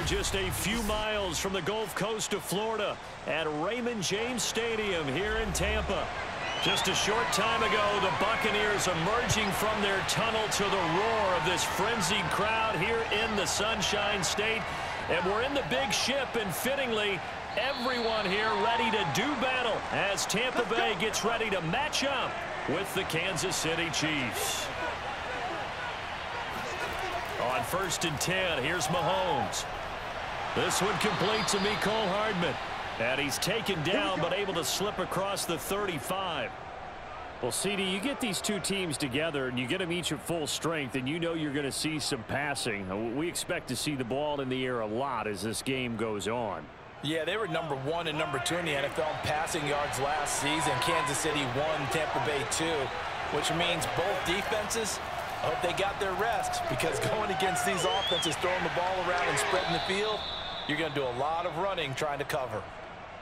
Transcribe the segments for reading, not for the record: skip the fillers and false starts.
just a few miles from the Gulf Coast of Florida at Raymond James Stadium here in Tampa. Just a short time ago, the Buccaneers emerging from their tunnel to the roar of this frenzied crowd here in the Sunshine State. And we're in the big ship, and fittingly, everyone here ready to do battle as Tampa Bay gets ready to match up with the Kansas City Chiefs. On 1st and 10, here's Mahomes. This one complete to Mecole Hardman. And he's taken down but able to slip across the 35. Well, CD, you get these two teams together and you get them each at full strength, and you know you're going to see some passing. We expect to see the ball in the air a lot as this game goes on. Yeah, they were number 1 and number 2 in the NFL in passing yards last season. Kansas City 1, Tampa Bay 2, which means both defenses, I hope they got their rest, because going against these offenses, throwing the ball around and spreading the field, you're going to do a lot of running trying to cover.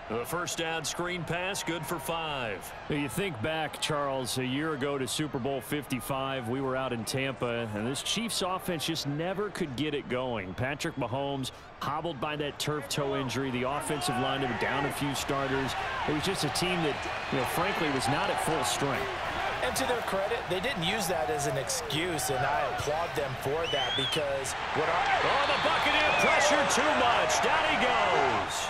The first down screen pass, good for 5. You think back, Charles, a year ago to Super Bowl 55, we were out in Tampa, and this Chiefs offense just never could get it going. Patrick Mahomes hobbled by that turf toe injury. The offensive line were down a few starters. It was just a team that, frankly, was not at full strength. And to their credit, they didn't use that as an excuse, and I applaud them for that, because the Buccaneer pressure too much. Down he goes.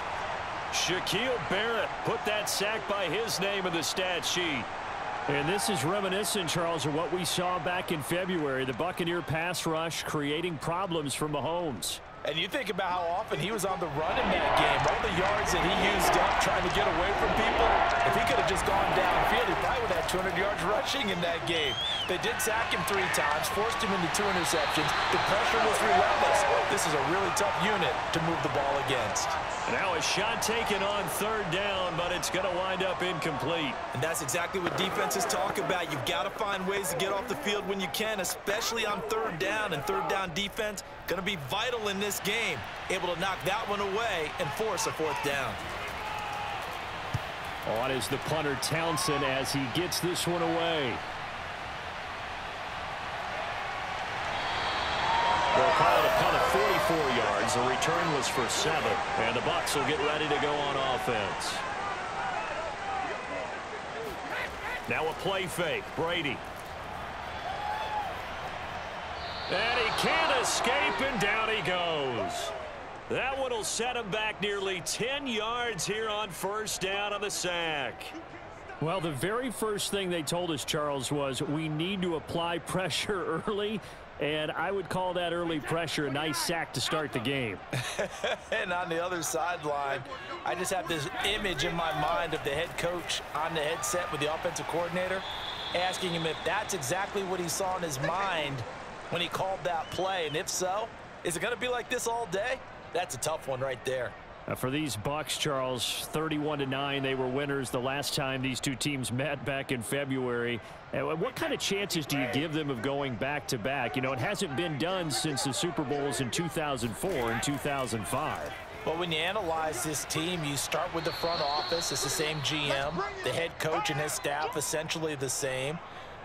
Shaquille Barrett put that sack by his name in the stat sheet. And this is reminiscent, Charles, of what we saw back in February. The Buccaneer pass rush creating problems for Mahomes. And you think about how often he was on the run in that game. All the yards that he used up trying to get away from people. If he could have just gone downfield, he probably would have had 200 yards rushing in that game. They did sack him 3 times, forced him into 2 interceptions. The pressure was relentless. This is a really tough unit to move the ball against. Now a shot taken on 3rd down, but it's going to wind up incomplete. And that's exactly what defenses talk about. You've got to find ways to get off the field when you can, especially on 3rd down. And 3rd down defense going to be vital in this game. Able to knock that one away and force a 4th down. On is the punter Townsend as he gets this one away. They'll call it a punt of 44 yards. The return was for 7. And the Bucs will get ready to go on offense. Now a play fake. Brady. And he can't escape, and down he goes. That one will set him back nearly 10 yards here on 1st down on the sack. Well, the very first thing they told us, Charles, was we need to apply pressure early. And I would call that early pressure a nice sack to start the game. And on the other sideline, I just have this image in my mind of the head coach on the headset with the offensive coordinator, asking him if that's exactly what he saw in his mind when he called that play. And if so, is it going to be like this all day? That's a tough one right there. For these Bucs, Charles, 31-9, they were winners the last time these two teams met back in February. What kind of chances do you give them of going back-to-back? It hasn't been done since the Super Bowls in 2004 and 2005. Well, when you analyze this team, you start with the front office. It's the same GM. The head coach and his staff essentially the same.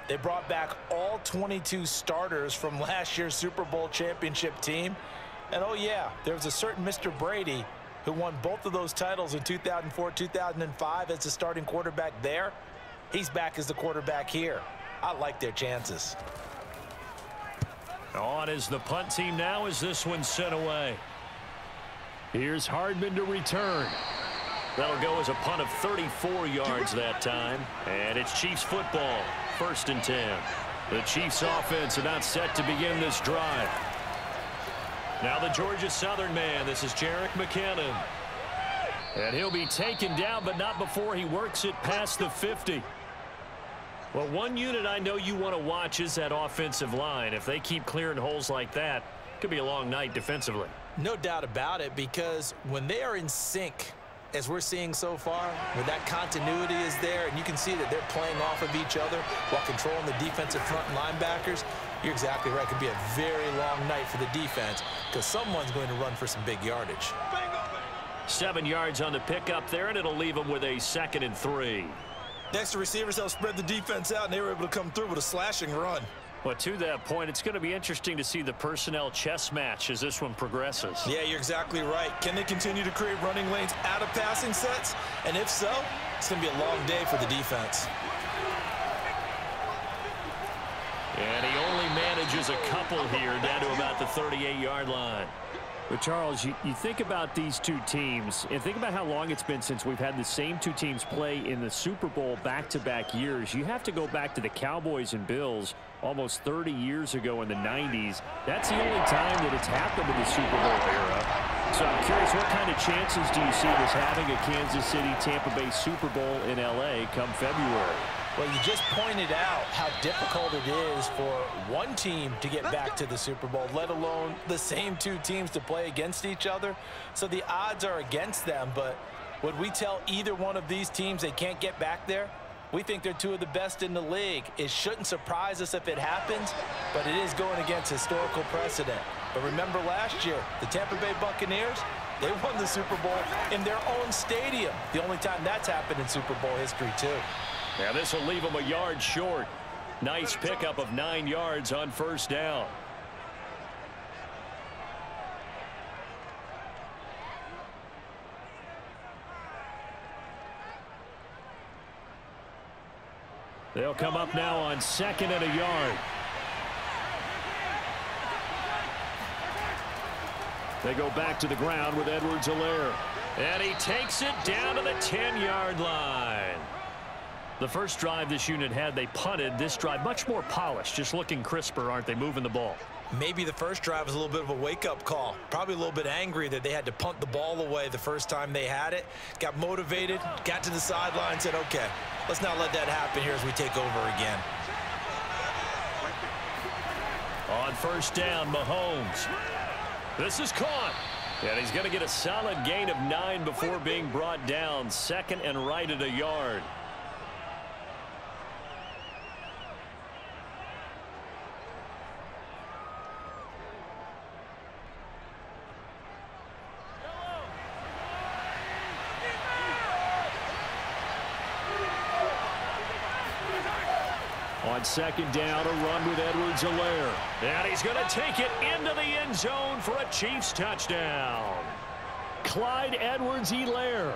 They brought back all 22 starters from last year's Super Bowl championship team. And, oh, yeah, there was a certain Mr. Brady who won both of those titles in 2004, 2005 as the starting quarterback there. He's back as the quarterback here. I like their chances. On is the punt team now as this one's sent away. Here's Hardman to return. That'll go as a punt of 34 yards that time. And it's Chiefs football, 1st and 10. The Chiefs offense are not set to begin this drive. Now the Georgia Southern man, this is Jerick McKinnon. And he'll be taken down, but not before he works it past the 50. Well, one unit I know you want to watch is that offensive line. If they keep clearing holes like that, it could be a long night defensively. No doubt about it, because when they are in sync, as we're seeing so far, where that continuity is there, and you can see that they're playing off of each other while controlling the defensive front linebackers, you're exactly right. It could be a very long night for the defense because someone's going to run for some big yardage. 7 yards on the pickup there, and it'll leave them with a 2nd and 3. Next, the receivers helped spread the defense out, and they were able to come through with a slashing run. Well, to that point, it's going to be interesting to see the personnel chess match as this one progresses. Yeah, you're exactly right. Can they continue to create running lanes out of passing sets? And if so, it's going to be a long day for the defense. And he only manages a couple here down to about the 38-yard line. But, Charles, you think about these two teams and think about how long it's been since we've had the same two teams play in the Super Bowl back-to-back years. You have to go back to the Cowboys and Bills almost 30 years ago in the 90s. That's the only time that it's happened in the Super Bowl era. So I'm curious, what kind of chances do you see this having a Kansas City-Tampa Bay Super Bowl in L.A. come February? Well, you just pointed out how difficult it is for one team to get back to the Super Bowl, let alone the same two teams to play against each other. So the odds are against them, but would we tell either one of these teams they can't get back there? We think they're two of the best in the league. It shouldn't surprise us if it happens, but it is going against historical precedent. But remember last year, the Tampa Bay Buccaneers, they won the Super Bowl in their own stadium. The only time that's happened in Super Bowl history, too. Now this will leave them a yard short. Nice pickup of 9 yards on first down. They'll come up now on 2nd and a yard. They go back to the ground with Edwards-Helaire. And he takes it down to the 10-yard line. The first drive this unit had, they punted. This drive, much more polished, just looking crisper, aren't they, moving the ball? Maybe the first drive was a little bit of a wake-up call. Probably a little bit angry that they had to punt the ball away the first time they had it. Got motivated, got to the sideline, said, okay, let's not let that happen here as we take over again. On first down, Mahomes. This is caught. And he's going to get a solid gain of 9 before being brought down. 2nd and right at a yard. On 2nd down, a run with Edwards-Helaire. And he's going to take it into the end zone for a Chiefs touchdown. Clyde Edwards-Helaire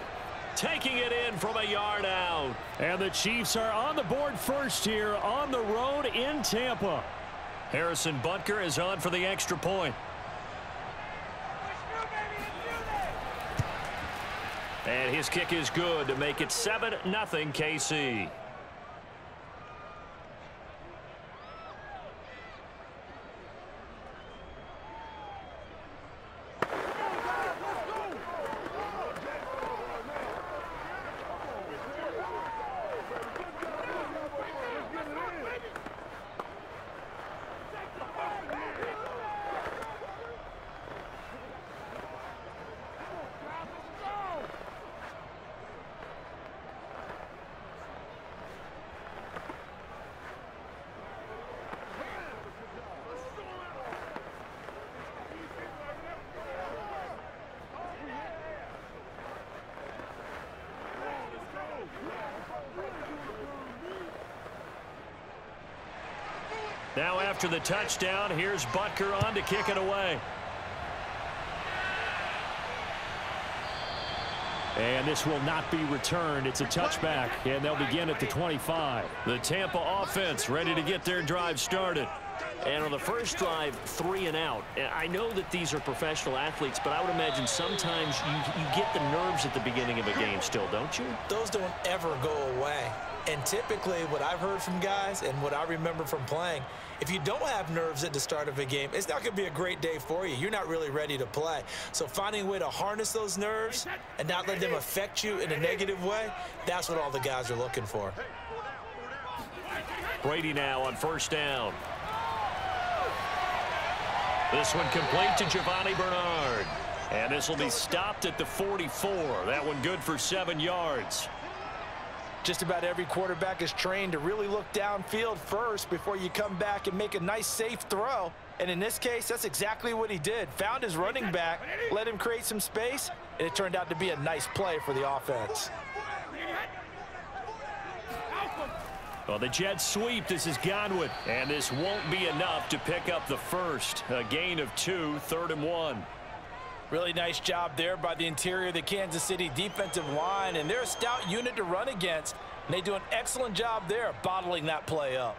taking it in from a yard out. And the Chiefs are on the board first here on the road in Tampa. Harrison Butker is on for the extra point. And his kick is good to make it 7-0 KC. Now after the touchdown, here's Butker on to kick it away. And this will not be returned. It's a touchback, and they'll begin at the 25. The Tampa offense ready to get their drive started. And on the first drive, 3 and out. I know that these are professional athletes, but I would imagine sometimes you get the nerves at the beginning of a game still, don't you? Those don't ever go away. And typically what I've heard from guys and what I remember from playing, if you don't have nerves at the start of a game, it's not going to be a great day for you. You're not really ready to play. So finding a way to harness those nerves and not let them affect you in a negative way, that's what all the guys are looking for. Brady now on first down. This one complete to Giovanni Bernard. And this will be stopped at the 44. That one good for 7 yards. Just about every quarterback is trained to really look downfield first before you come back and make a nice, safe throw. And in this case, that's exactly what he did. Found his running back, let him create some space, and it turned out to be a nice play for the offense. Well, the Jets sweep. This is Godwin. And this won't be enough to pick up the first. A gain of 2, 3rd and 1. Really nice job there by the interior of the Kansas City defensive line. And they're a stout unit to run against. And they do an excellent job there of bottling that play up.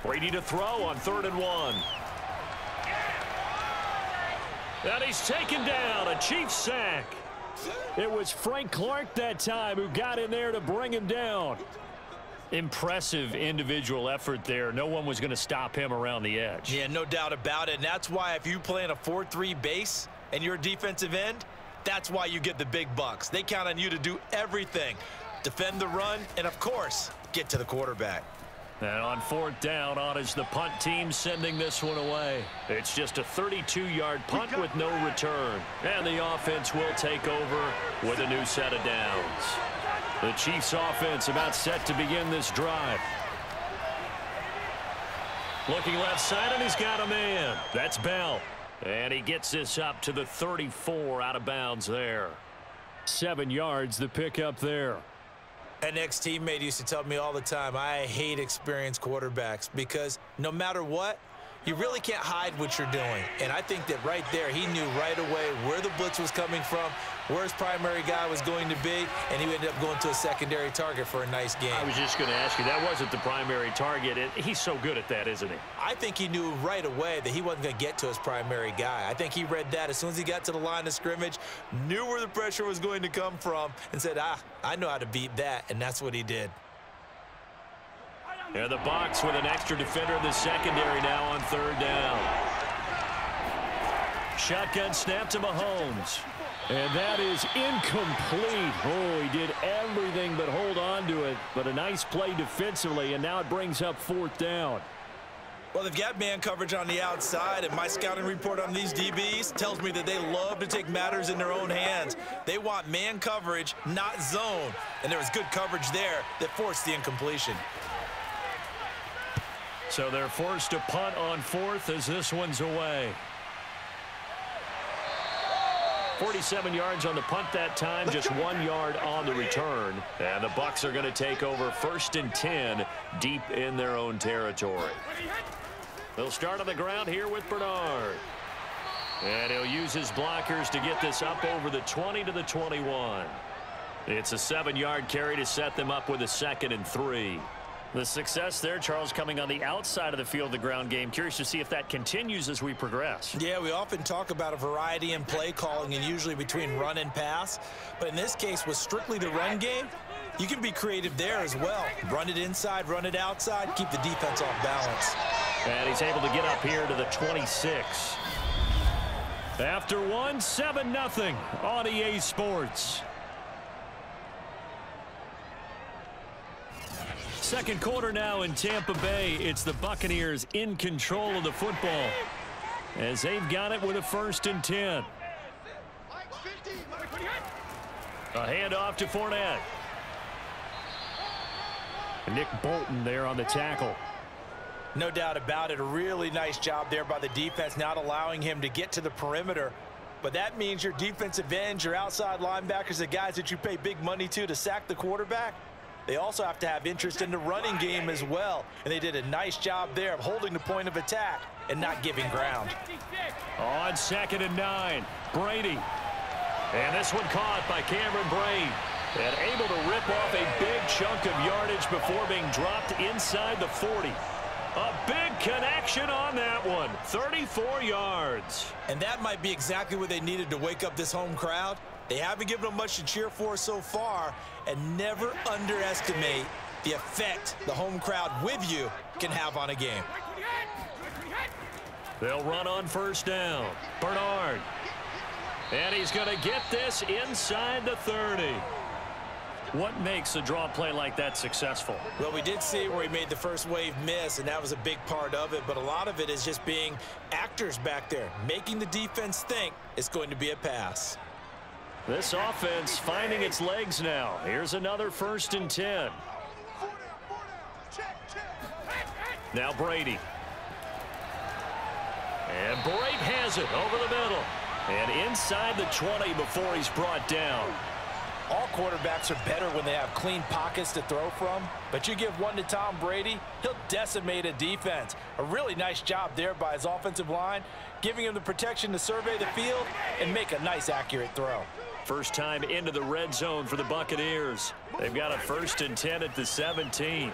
Brady to throw on 3rd and 1. And he's taken down. A Chiefs sack. It was Frank Clark that time who got in there to bring him down. Impressive individual effort there. No one was going to stop him around the edge. Yeah, no doubt about it. And that's why if you play in a 4-3 base and you're a defensive end, that's why you get the big bucks. They count on you to do everything. Defend the run and, of course, get to the quarterback. And on 4th down, on is the punt team sending this one away. It's just a 32-yard punt with no return. And the offense will take over with a new set of downs. The Chiefs offense about set to begin this drive. Looking left side, and he's got a man. That's Bell. And he gets this up to the 34 out of bounds there. 7 yards, the pickup there. An ex-teammate used to tell me all the time, I hate experienced quarterbacks because no matter what, you really can't hide what you're doing. And I think that right there, he knew right away where the blitz was coming from, where his primary guy was going to be, and he ended up going to a secondary target for a nice game. I was just going to ask you, that wasn't the primary target. He's so good at that, isn't he? I think he knew right away that he wasn't going to get to his primary guy. I think he read that as soon as he got to the line of scrimmage, knew where the pressure was going to come from, and said, I know how to beat that, and that's what he did. And the Bucs with an extra defender in the secondary now on 3rd down. Shotgun snap to Mahomes. And that is incomplete. Oh, he did everything but hold on to it. But a nice play defensively, and now it brings up 4th down. Well, they've got man coverage on the outside, and my scouting report on these DBs tells me that they love to take matters in their own hands. They want man coverage, not zone. And there was good coverage there that forced the incompletion. So they're forced to punt on 4th as this one's away. 47 yards on the punt that time, just 1 yard on the return. And the Bucs are going to take over 1st and 10 deep in their own territory. They'll start on the ground here with Bernard. And he'll use his blockers to get this up over the 20 to the 21. It's a 7-yard carry to set them up with a 2nd and 3. The success there, Charles, coming on the outside of the field, the ground game. Curious to see if that continues as we progress. Yeah, we often talk about a variety in play calling and usually between run and pass. But in this case, with strictly the run game, you can be creative there as well. Run it inside, run it outside, keep the defense off balance. And he's able to get up here to the 26. After one, 7-0 on EA Sports. Second quarter now in Tampa Bay. It's the Buccaneers in control of the football as they've got it with a 1st and 10. A handoff to Fournette. Nick Bolton there on the tackle. No doubt about it. A really nice job there by the defense, not allowing him to get to the perimeter. But that means your defensive ends, your outside linebackers, the guys that you pay big money to sack the quarterback, they also have to have interest in the running game as well. And they did a nice job there of holding the point of attack and not giving ground. On 2nd and 9, Brady. And this one caught by Cameron Brate. And able to rip off a big chunk of yardage before being dropped inside the 40. A big connection on that one. 34 yards. And that might be exactly what they needed to wake up this home crowd. They haven't given them much to cheer for so far, and never underestimate the effect the home crowd with you can have on a game. They'll run on 1st down. Bernard. And he's going to get this inside the 30. What makes a draw play like that successful? Well, we did see where he made the first wave miss, and that was a big part of it. But a lot of it is just being actors back there, making the defense think it's going to be a pass. This offense finding its legs now. Here's another 1st and 10. Now Brady. And Brate has it over the middle. And inside the 20 before he's brought down. All quarterbacks are better when they have clean pockets to throw from, but you give one to Tom Brady, he'll decimate a defense. A really nice job there by his offensive line, giving him the protection to survey the field and make a nice, accurate throw. First time into the red zone for the Buccaneers. They've got a 1st and 10 at the 17.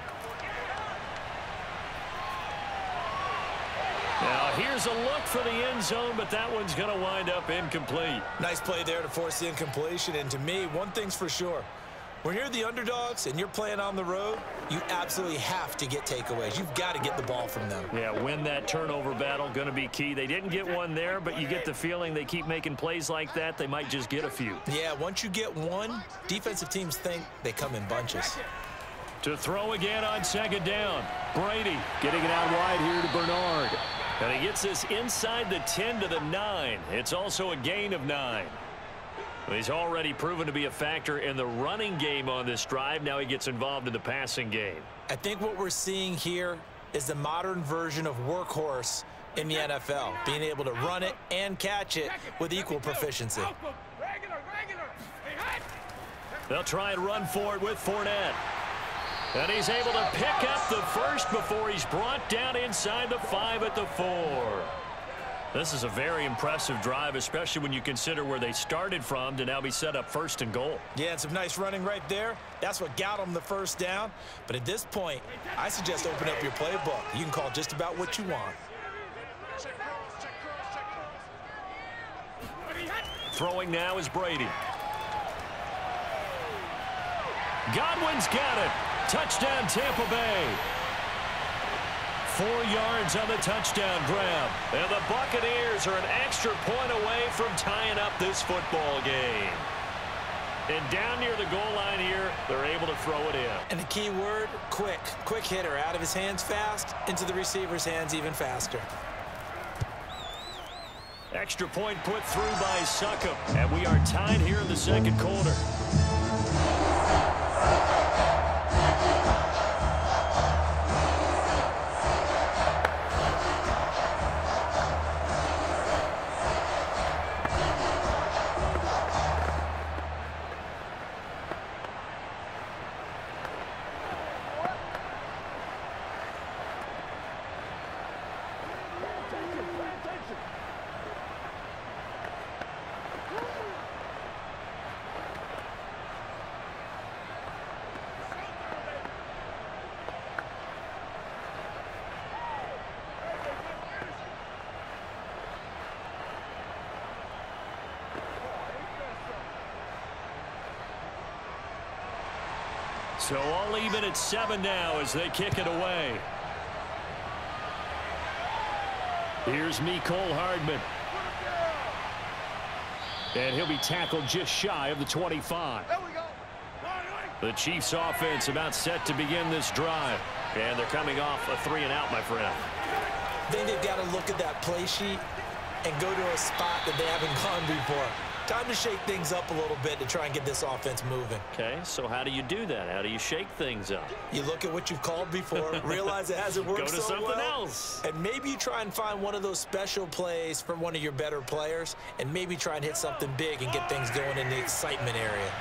Now, here's a look for the end zone, but that one's going to wind up incomplete. Nice play there to force the incompletion. And to me, one thing's for sure. When you're the underdogs and you're playing on the road, you absolutely have to get takeaways. You've got to get the ball from them. Yeah, win that turnover battle, going to be key. They didn't get one there, but you get the feeling they keep making plays like that, they might just get a few. Yeah, once you get one, defensive teams think they come in bunches. To throw again on 2nd down. Brady getting it out wide here to Bernard. And he gets this inside the 10 to the 9. It's also a gain of 9. He's already proven to be a factor in the running game on this drive. Now he gets involved in the passing game. I think what we're seeing here is the modern version of workhorse in the NFL, being able to run it and catch it with equal proficiency. They'll try and run for it with Fournette. And he's able to pick up the first before he's brought down inside the 5 at the 4. This is a very impressive drive, especially when you consider where they started from to now be set up 1st and goal. Yeah, and some nice running right there. That's what got them the 1st down. But at this point, I suggest open up your playbook. You can call just about what you want. Throwing now is Brady. Godwin's got it. Touchdown, Tampa Bay. 4 yards on the touchdown grab. And the Buccaneers are an extra point away from tying up this football game. And down near the goal line here, they're able to throw it in. And the key word, quick. Quick hitter. Out of his hands fast, into the receiver's hands even faster. Extra point put through by Succop. And we are tied here in the 2nd quarter. So all even at 7 now as they kick it away. Here's Mecole Hardman. And he'll be tackled just shy of the 25. The Chiefs offense about set to begin this drive. And they're coming off a 3-and-out, my friend. I think they've got to look at that play sheet and go to a spot that they haven't gone before. Time to shake things up a little bit to try and get this offense moving. Okay, so how do you do that? How do you shake things up? You look at what you've called before, realize it hasn't worked so well. Go to something else. And maybe you try and find one of those special plays from one of your better players, and maybe try and hit something big and get things going in the excitement area.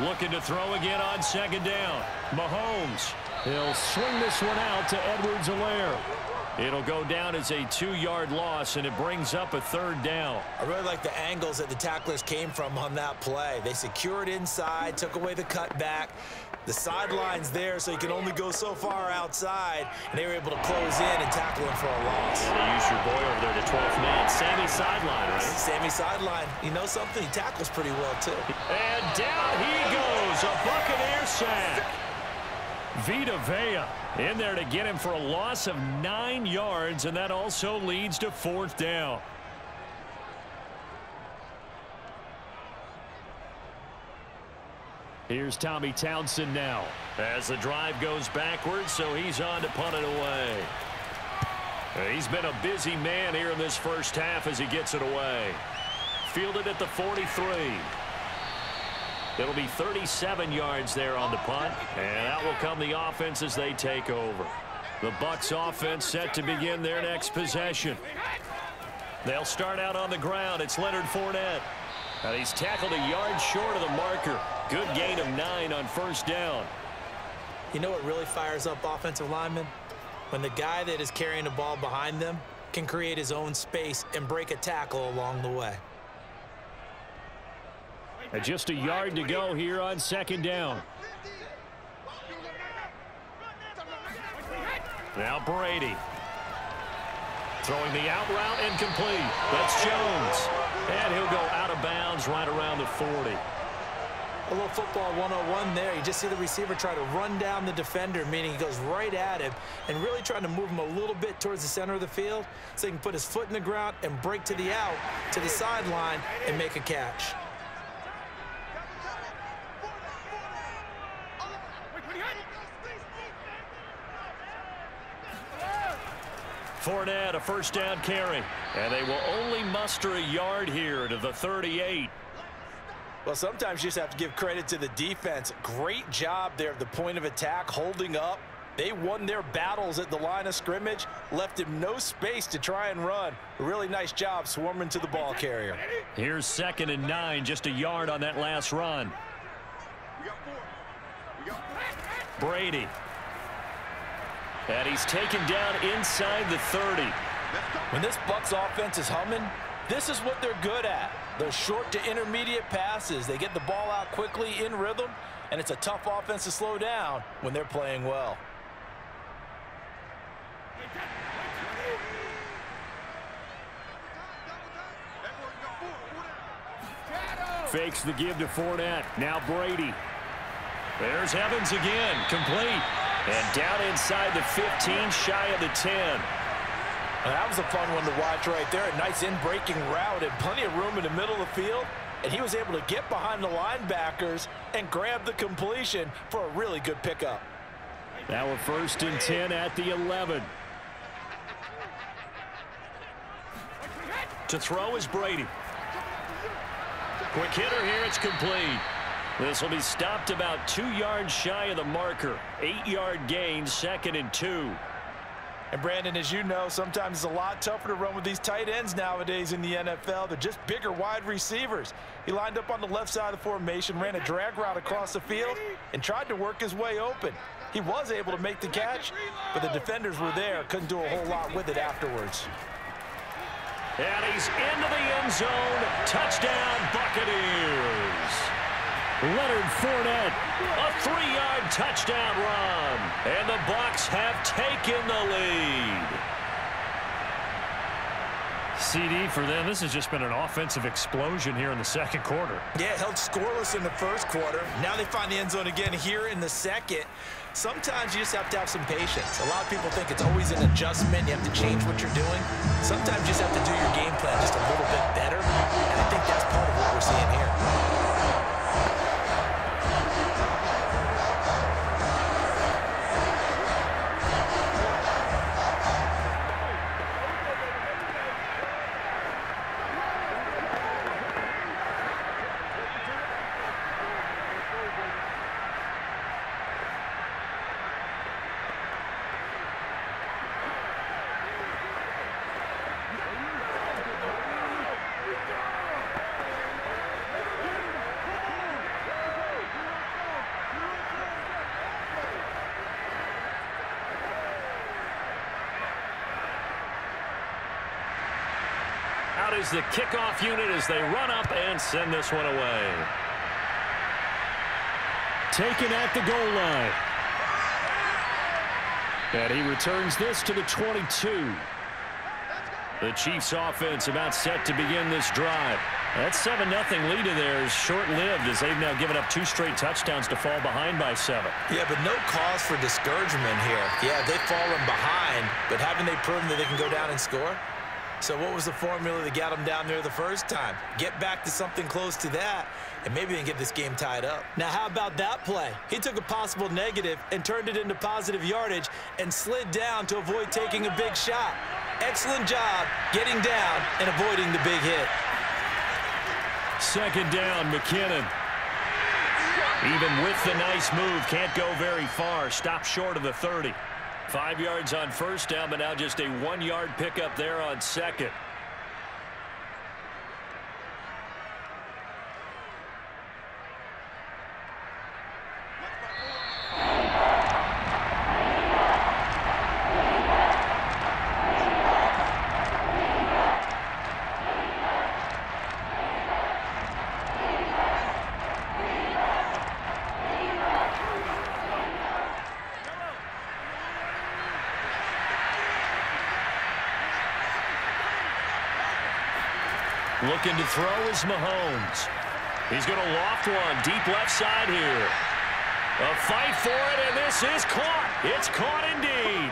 Looking to throw again on 2nd down. Mahomes. He'll swing this one out to Edwards-Helaire. It'll go down as a 2-yard loss, and it brings up a 3rd down. I really like the angles that the tacklers came from on that play. They secured inside, took away the cutback. The sideline's there, so you can only go so far outside, and they were able to close in and tackle him for a loss. And they use your boy over there, the 12th man, Sammy Sideline, right? Sammy Sideline. You know something? He tackles pretty well, too. And down he goes, a Buccaneer sack. Vita Vea in there to get him for a loss of 9 yards, and that also leads to 4th down. Here's Tommy Townsend now as the drive goes backwards, so he's on to punt it away. He's been a busy man here in this first half as he gets it away. Fielded at the 43. It'll be 37 yards there on the punt, and that will come the offense as they take over. The Bucs offense set to begin their next possession. They'll start out on the ground. It's Leonard Fournette. And he's tackled a yard short of the marker. Good gain of 9 on first down. You know what really fires up offensive linemen? When the guy that is carrying the ball behind them can create his own space and break a tackle along the way. And just a yard to go here on second down. Now Brady. Throwing the out route incomplete. That's Jones. And he'll go out of bounds right around the 40. A little football 101 there. You just see the receiver try to run down the defender, meaning he goes right at him and really trying to move him a little bit towards the center of the field so he can put his foot in the ground and break to the out, to the sideline, and make a catch. Fournette, a first down carry. And they will only muster a yard here to the 38. Well, sometimes you just have to give credit to the defense. Great job there at the point of attack, holding up. They won their battles at the line of scrimmage, left him no space to try and run. A really nice job swarming to the ball carrier. Here's 2nd and 9, just a yard on that last run. Brady. And he's taken down inside the 30. When this Bucs offense is humming, this is what they're good at. Those short to intermediate passes. They get the ball out quickly in rhythm, and it's a tough offense to slow down when they're playing well. Fakes the give to Fournette. Now Brady. There's Evans again, complete. And down inside the 15, shy of the 10. And that was a fun one to watch right there. A nice in-breaking route and plenty of room in the middle of the field. And he was able to get behind the linebackers and grab the completion for a really good pickup. Now a 1st and 10 at the 11. To throw is Brady. Quick hitter here, it's complete. This will be stopped about 2 yards shy of the marker. 8-yard gain, 2nd and 2. And Brandon, as you know, sometimes it's a lot tougher to run with these tight ends nowadays in the NFL. They're just bigger wide receivers. He lined up on the left side of the formation, ran a drag route across the field, and tried to work his way open. He was able to make the catch, but the defenders were there, couldn't do a whole lot with it afterwards. And he's into the end zone. Touchdown, Buccaneers. Leonard Fournette. A 3-yard touchdown run. And the Bucs have taken the lead. CD for them. This has just been an offensive explosion here in the second quarter. Yeah, held scoreless in the first quarter. Now they find the end zone again here in the second. Sometimes you just have to have some patience. A lot of people think it's always an adjustment. You have to change what you're doing. Sometimes you just have to do your game plan just a little bit better. And I think that's part of what we're seeing here. Out is the kickoff unit as they run up and send this one away. Taken at the goal line. And he returns this to the 22. The Chiefs offense about set to begin this drive. That 7-0 lead in there is short-lived as they've now given up 2 straight touchdowns to fall behind by 7. Yeah, but no cause for discouragement here. Yeah, they've fallen behind, but haven't they proven that they can go down and score? So what was the formula that got them down there the first time? Get back to something close to that, and maybe they can get this game tied up. Now, how about that play? He took a possible negative and turned it into positive yardage and slid down to avoid taking a big shot. Excellent job getting down and avoiding the big hit. 2nd down, McKinnon. Even with the nice move, can't go very far. Stop short of the 30. 5 yards on first down, but now just a 1-yard pickup there on second. Looking to throw is Mahomes. He's going to loft one deep left side here. A fight for it, and this is caught. It's caught indeed.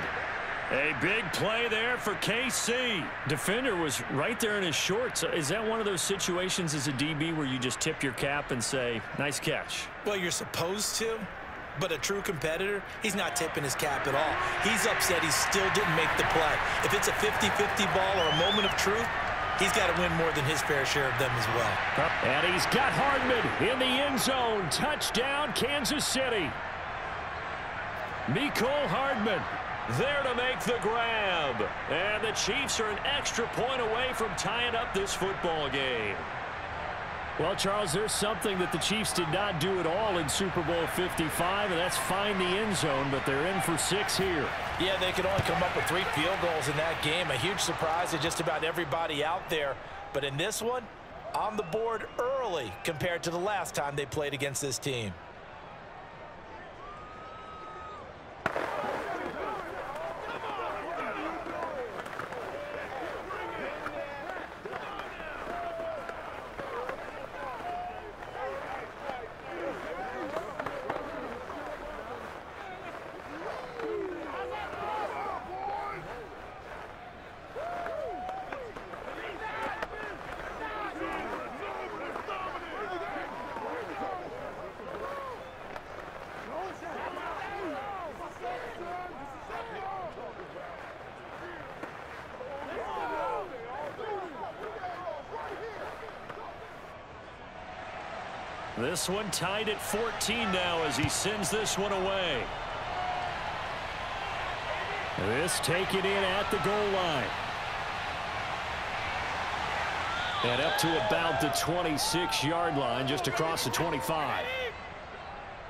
A big play there for KC. Defender was right there in his shorts. Is that one of those situations as a DB where you just tip your cap and say, nice catch? Well, you're supposed to, but a true competitor, he's not tipping his cap at all. He's upset he still didn't make the play. If it's a 50-50 ball or a moment of truth, he's got to win more than his fair share of them as well. And he's got Hardman in the end zone. Touchdown, Kansas City. Mecole Hardman there to make the grab. And the Chiefs are an extra point away from tying up this football game. Well, Charles, there's something that the Chiefs did not do at all in Super Bowl 55, and that's find the end zone, but they're in for 6 here. Yeah, they could only come up with 3 field goals in that game. A huge surprise to just about everybody out there. But in this one, on the board early compared to the last time they played against this team. This one tied at 14 now as he sends this one away. This taken in at the goal line. And up to about the 26-yard line, just across the 25.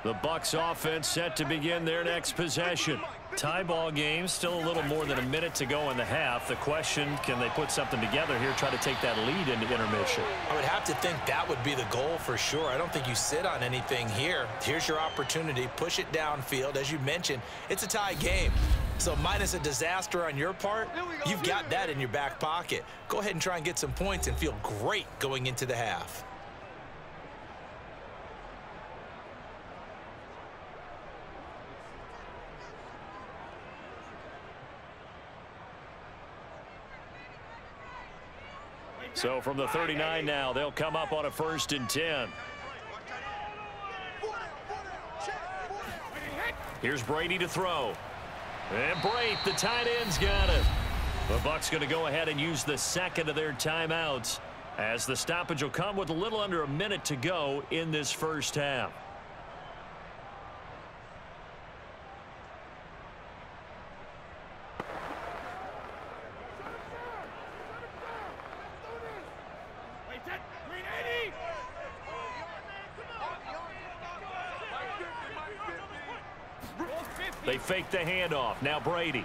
The Bucs offense set to begin their next possession. Tie ball game, still a little more than a minute to go in the half. The question, can they put something together here, try to take that lead into intermission? I would have to think that would be the goal for sure. I don't think you sit on anything here. Here's your opportunity. Push it downfield. As you mentioned, it's a tie game. So minus a disaster on your part, you've got that in your back pocket. Go ahead and try and get some points and feel great going into the half. So from the 39 now, they'll come up on a 1st and 10. Here's Brady to throw. And Brate, the tight end's got it. The Bucs going to go ahead and use the second of their timeouts as the stoppage will come with a little under a minute to go in this first half. They fake the handoff. Now Brady.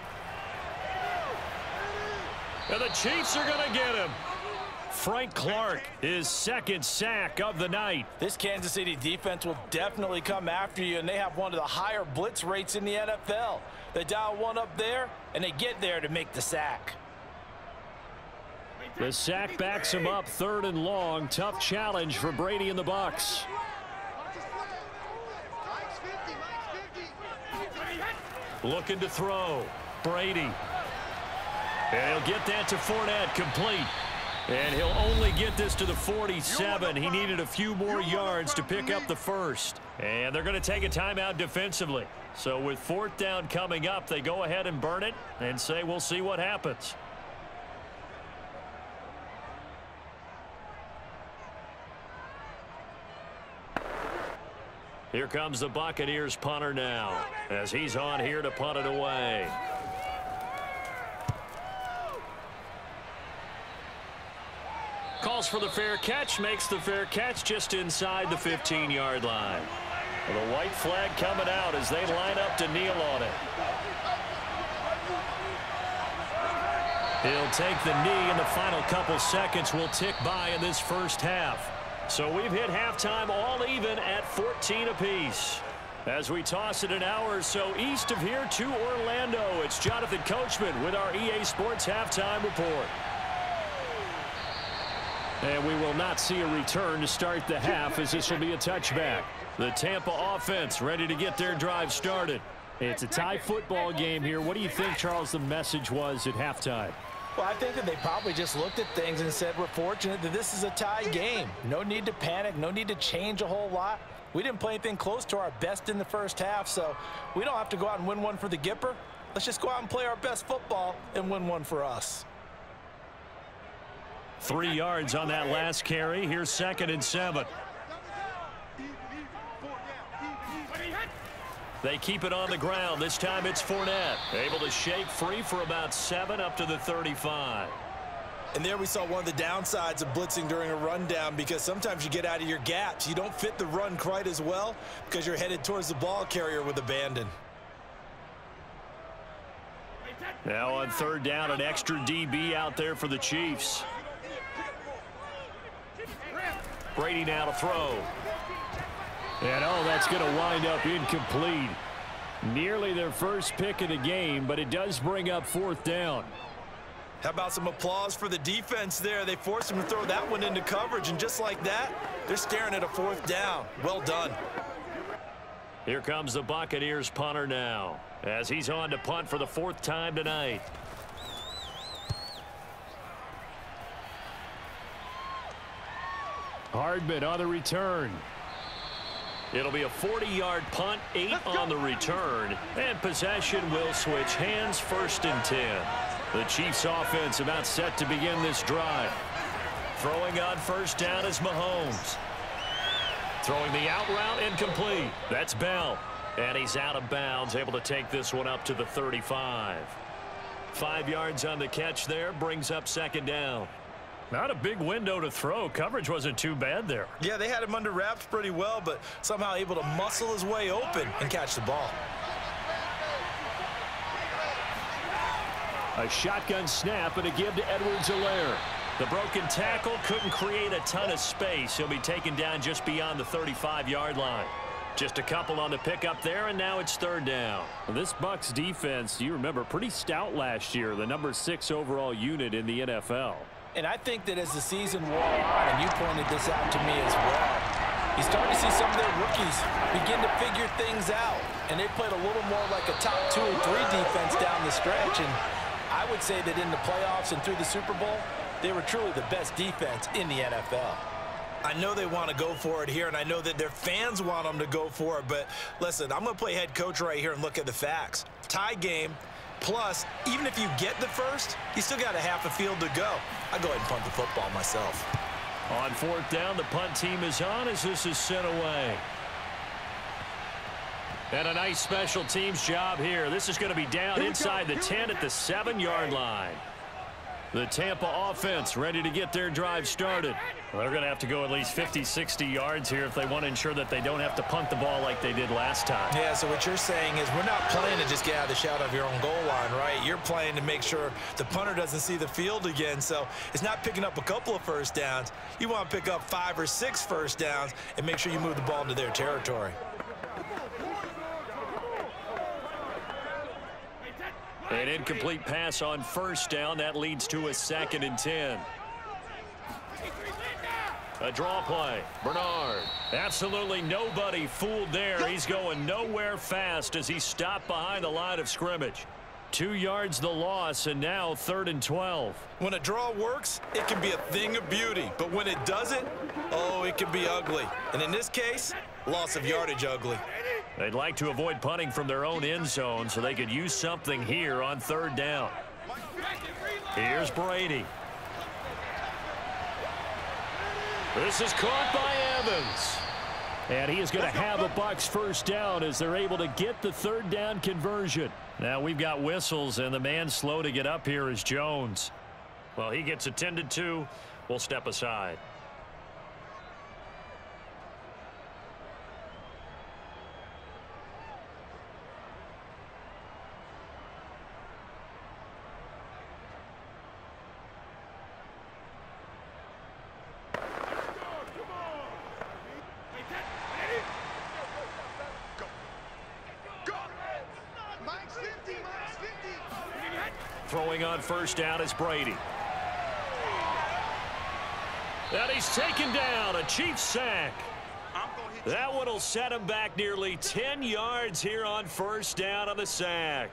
And the Chiefs are going to get him. Frank Clark, his 2nd sack of the night. This Kansas City defense will definitely come after you, and they have one of the higher blitz rates in the NFL. They dial one up there, and they get there to make the sack. The sack backs him up 3rd and long. Tough challenge for Brady and the Bucs. Looking to throw. Brady. And he'll get that to Fournette, complete. And he'll only get this to the 47. He needed a few more yards to pick up the first. And they're going to take a timeout defensively. So with 4th down coming up, they go ahead and burn it and say we'll see what happens. Here comes the Buccaneers punter now as he's on here to punt it away. calls for the fair catch, makes the fair catch just inside the 15-yard line. Well, the white flag coming out as they line up to kneel on it. He'll take the knee, and the final couple seconds will tick by in this first half. So we've hit halftime all even at 14 apiece. As we toss it an hour or so east of here to Orlando, it's Jonathan Coachman with our EA Sports Halftime Report. And we will not see a return to start the half, as this will be a touchback. The Tampa offense ready to get their drive started. It's a tie football game here. What do you think, Charles, the message was at halftime? Well, I think that they probably just looked at things and said, we're fortunate that this is a tie game. No need to panic, no need to change a whole lot. We didn't play anything close to our best in the first half, so we don't have to go out and win one for the Gipper. Let's just go out and play our best football and win one for us. 3 yards on that last carry. Here's 2nd and 7. They keep it on the ground. This time it's Fournette. Able to shake free for about 7 up to the 35. And there we saw one of the downsides of blitzing during a rundown, because sometimes you get out of your gaps. You don't fit the run quite as well because you're headed towards the ball carrier with abandon. Now on 3rd down, an extra DB out there for the Chiefs. Brady now to throw. And that's going to wind up incomplete. Nearly their first pick of the game, but it does bring up 4th down. How about some applause for the defense there? They forced him to throw that one into coverage, and just like that, they're staring at a 4th down. Well done. Here comes the Buccaneers punter now, as he's on to punt for the 4th time tonight. Hardman on the return. It'll be a 40-yard punt, 8 on the return, and possession will switch hands. 1st and 10. The Chiefs offense about set to begin this drive. Throwing on 1st down is Mahomes. Throwing the out route, incomplete. That's Bell. And he's out of bounds, able to take this one up to the 35. 5 yards on the catch there, brings up 2nd down. Not a big window to throw. Coverage wasn't too bad there. Yeah, they had him under wraps pretty well, but somehow able to muscle his way open and catch the ball. A shotgun snap and a give to Edwards-Helaire. The broken tackle couldn't create a ton of space. He'll be taken down just beyond the 35-yard line. Just a couple on the pickup there, and now it's 3rd down. Well, this Bucs defense, you remember, pretty stout last year, the number 6 overall unit in the NFL. And I think that as the season wore on, and you pointed this out to me as well, you start to see some of their rookies begin to figure things out. And they played a little more like a top 2 or 3 defense down the stretch. And I would say that in the playoffs and through the Super Bowl, they were truly the best defense in the NFL. I know they want to go for it here, and I know that their fans want them to go for it. But listen, I'm going to play head coach right here and look at the facts. Tie game. Plus, even if you get the first, you still got a half a field to go. I go ahead and punt the football myself. On 4th down, the punt team is on as this is sent away. And a nice special teams job here. This is going to be down inside the 10 at the 7-yard line. The Tampa offense ready to get their drive started. Well, they're going to have to go at least 50, 60 yards here if they want to ensure that they don't have to punt the ball like they did last time. Yeah, so what you're saying is we're not playing to just get out of the shadow of your own goal line, right? You're playing to make sure the punter doesn't see the field again. So it's not picking up a couple of 1st downs. You want to pick up 5 or 6 1st downs and make sure you move the ball into their territory. An incomplete pass on 1st down. That leads to a 2nd and 10. A draw play. Bernard. Absolutely nobody fooled there. He's going nowhere fast as he stopped behind the line of scrimmage. 2 yards the loss, and now 3rd and 12. When a draw works, it can be a thing of beauty. But when it doesn't, oh, it can be ugly. And in this case, loss of yardage ugly. They'd like to avoid punting from their own end zone so they could use something here on 3rd down. Here's Brady. This is caught by Evans. And he is going to have a Bucs 1st down as they're able to get the 3rd down conversion. Now we've got whistles, and the man slow to get up here is Jones. Well, he gets attended to will step aside. Throwing on first down is Brady. And he's taken down, a Chiefs sack. That one will set him back nearly 10 yards here on first down on the sack.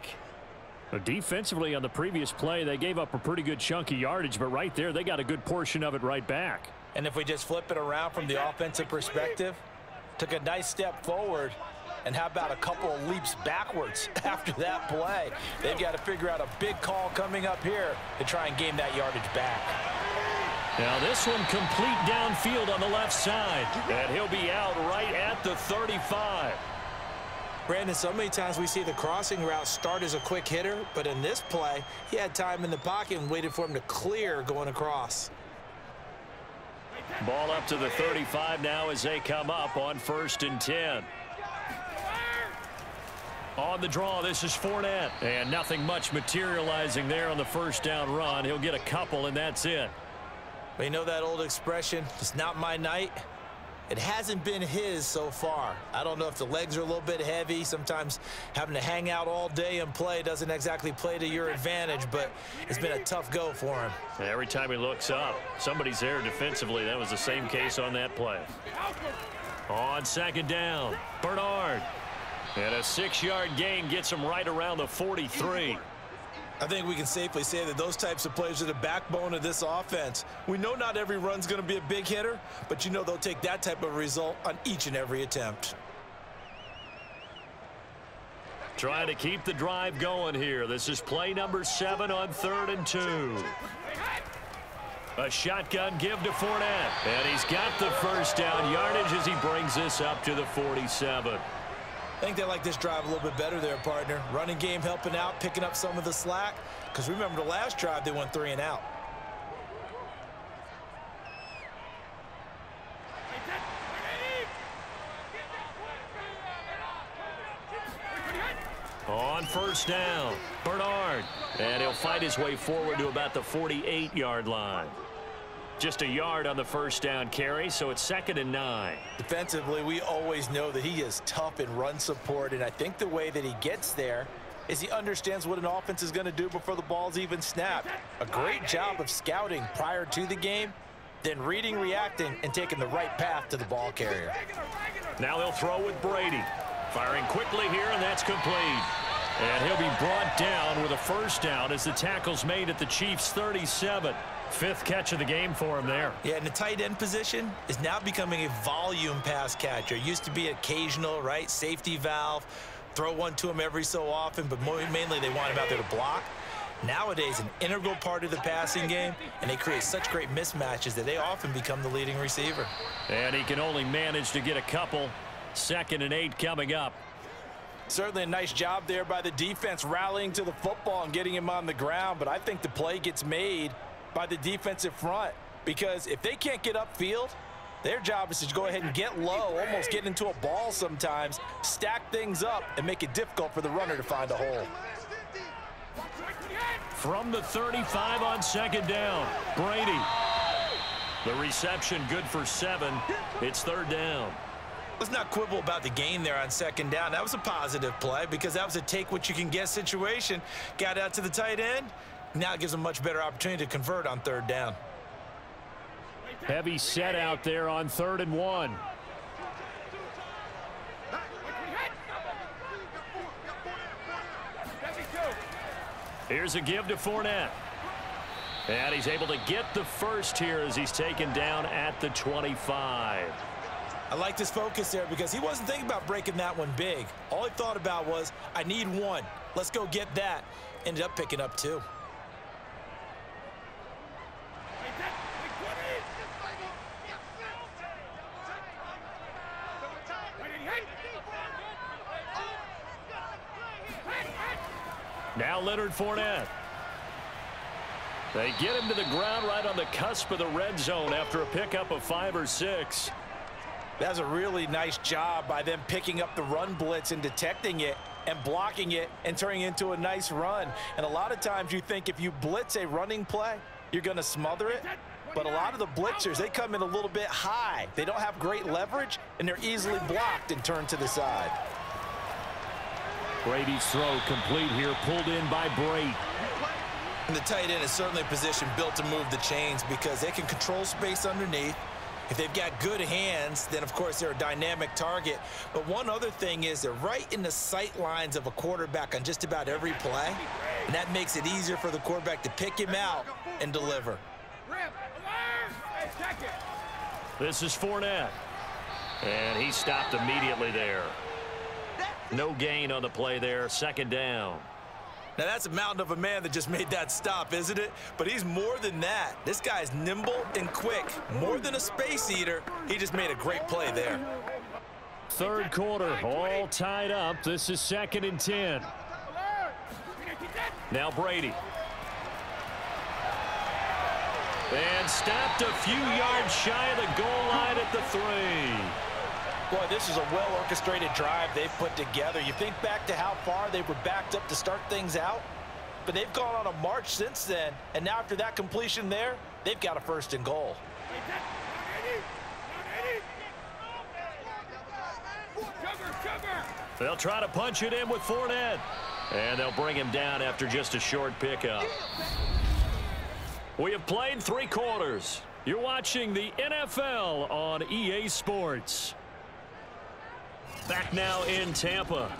Defensively on the previous play, they gave up a pretty good chunk of yardage, but right there, they got a good portion of it right back. And if we just flip it around from the offensive perspective, took a nice step forward, and how about a couple of leaps backwards after that play? They've got to figure out a big call coming up here to try and gain that yardage back. Now this one complete downfield on the left side, and he'll be out right at the 35. Brandon, so many times we see the crossing route start as a quick hitter, but in this play, he had time in the pocket and waited for him to clear going across. Ball up to the 35 now as they come up on 1st and 10. On the draw, this is Fournette. And nothing much materializing there on the first down run. He'll get a couple, and that's it. But you know that old expression, it's not my night? It hasn't been his so far. I don't know if the legs are a little bit heavy. Sometimes having to hang out all day and play doesn't exactly play to your advantage, but it's been a tough go for him. And every time he looks up, somebody's there defensively. That was the same case on that play. On 2nd down, Bernard. And a 6-yard gain gets him right around the 43. I think we can safely say that those types of plays are the backbone of this offense. We know not every run's going to be a big hitter, but you know they'll take that type of result on each and every attempt. Trying to keep the drive going here. This is play number 7 on 3rd and 2. A shotgun give to Fournette. And he's got the first down yardage as he brings this up to the 47. I think they like this drive a little bit better there, partner. Running game helping out, picking up some of the slack. Because remember the last drive, they went 3 and out. On first down, Bernard. And he'll fight his way forward to about the 48-yard line. Just a yard on the first down carry, so it's 2nd and 9. Defensively, we always know that he is tough in run support, and I think the way that he gets there is he understands what an offense is going to do before the ball's even snapped. A great job of scouting prior to the game, then reading, reacting, and taking the right path to the ball carrier. Now they'll throw with Brady. Firing quickly here, and that's complete. And he'll be brought down with a first down as the tackle's made at the Chiefs' 37. 5th catch of the game for him there. Yeah, and the tight end position is now becoming a volume pass catcher. Used to be occasional, right? Safety valve. Throw one to him every so often, but mainly they want him out there to block. Nowadays, an integral part of the passing game, and they create such great mismatches that they often become the leading receiver. And he can only manage to get a couple. 2nd and 8 coming up. Certainly a nice job there by the defense rallying to the football and getting him on the ground, but I think the play gets made by the defensive front, because if they can't get upfield, their job is to go ahead and get low, almost get into a ball sometimes, stack things up, and make it difficult for the runner to find a hole. From the 35 on 2nd down, Brady. The reception good for 7. It's 3rd down. Let's not quibble about the gain there on 2nd down. That was a positive play because that was a take-what-you-can-get situation. Got out to the tight end. Now it gives them a much better opportunity to convert on 3rd down. Heavy set out there on 3rd and 1. Here's a give to Fournette. And he's able to get the first here as he's taken down at the 25. I like this focus there because he wasn't thinking about breaking that one big. All he thought about was, I need 1. Let's go get that. Ended up picking up 2. Now Leonard Fournette. They get him to the ground right on the cusp of the red zone after a pickup of 5 or 6. That's a really nice job by them picking up the run blitz and detecting it and blocking it and turning it into a nice run. And a lot of times you think if you blitz a running play, you're going to smother it. But a lot of the blitzers, they come in a little bit high. They don't have great leverage, and they're easily blocked and turned to the side. Brady's throw complete here, pulled in by Brady. And the tight end is certainly a position built to move the chains because they can control space underneath. If they've got good hands, then, of course, they're a dynamic target. But one other thing is they're right in the sight lines of a quarterback on just about every play, and that makes it easier for the quarterback to pick him out and deliver. This is Fournette, and he stopped immediately there. No gain on the play there, 2nd down. Now, that's a mountain of a man that just made that stop, isn't it? But he's more than that. This guy's nimble and quick. More than a space eater, he just made a great play there. 3rd quarter, all tied up. This is 2nd and 10. Now Brady. And stopped a few yards shy of the goal line at the 3. Boy, this is a well-orchestrated drive they've put together. You think back to how far they were backed up to start things out, but they've gone on a march since then, and now after that completion there, they've got a 1st and goal. They'll try to punch it in with Fournette, and they'll bring him down after just a short pickup. We have played 3 quarters. You're watching the NFL on EA Sports. Back now in Tampa.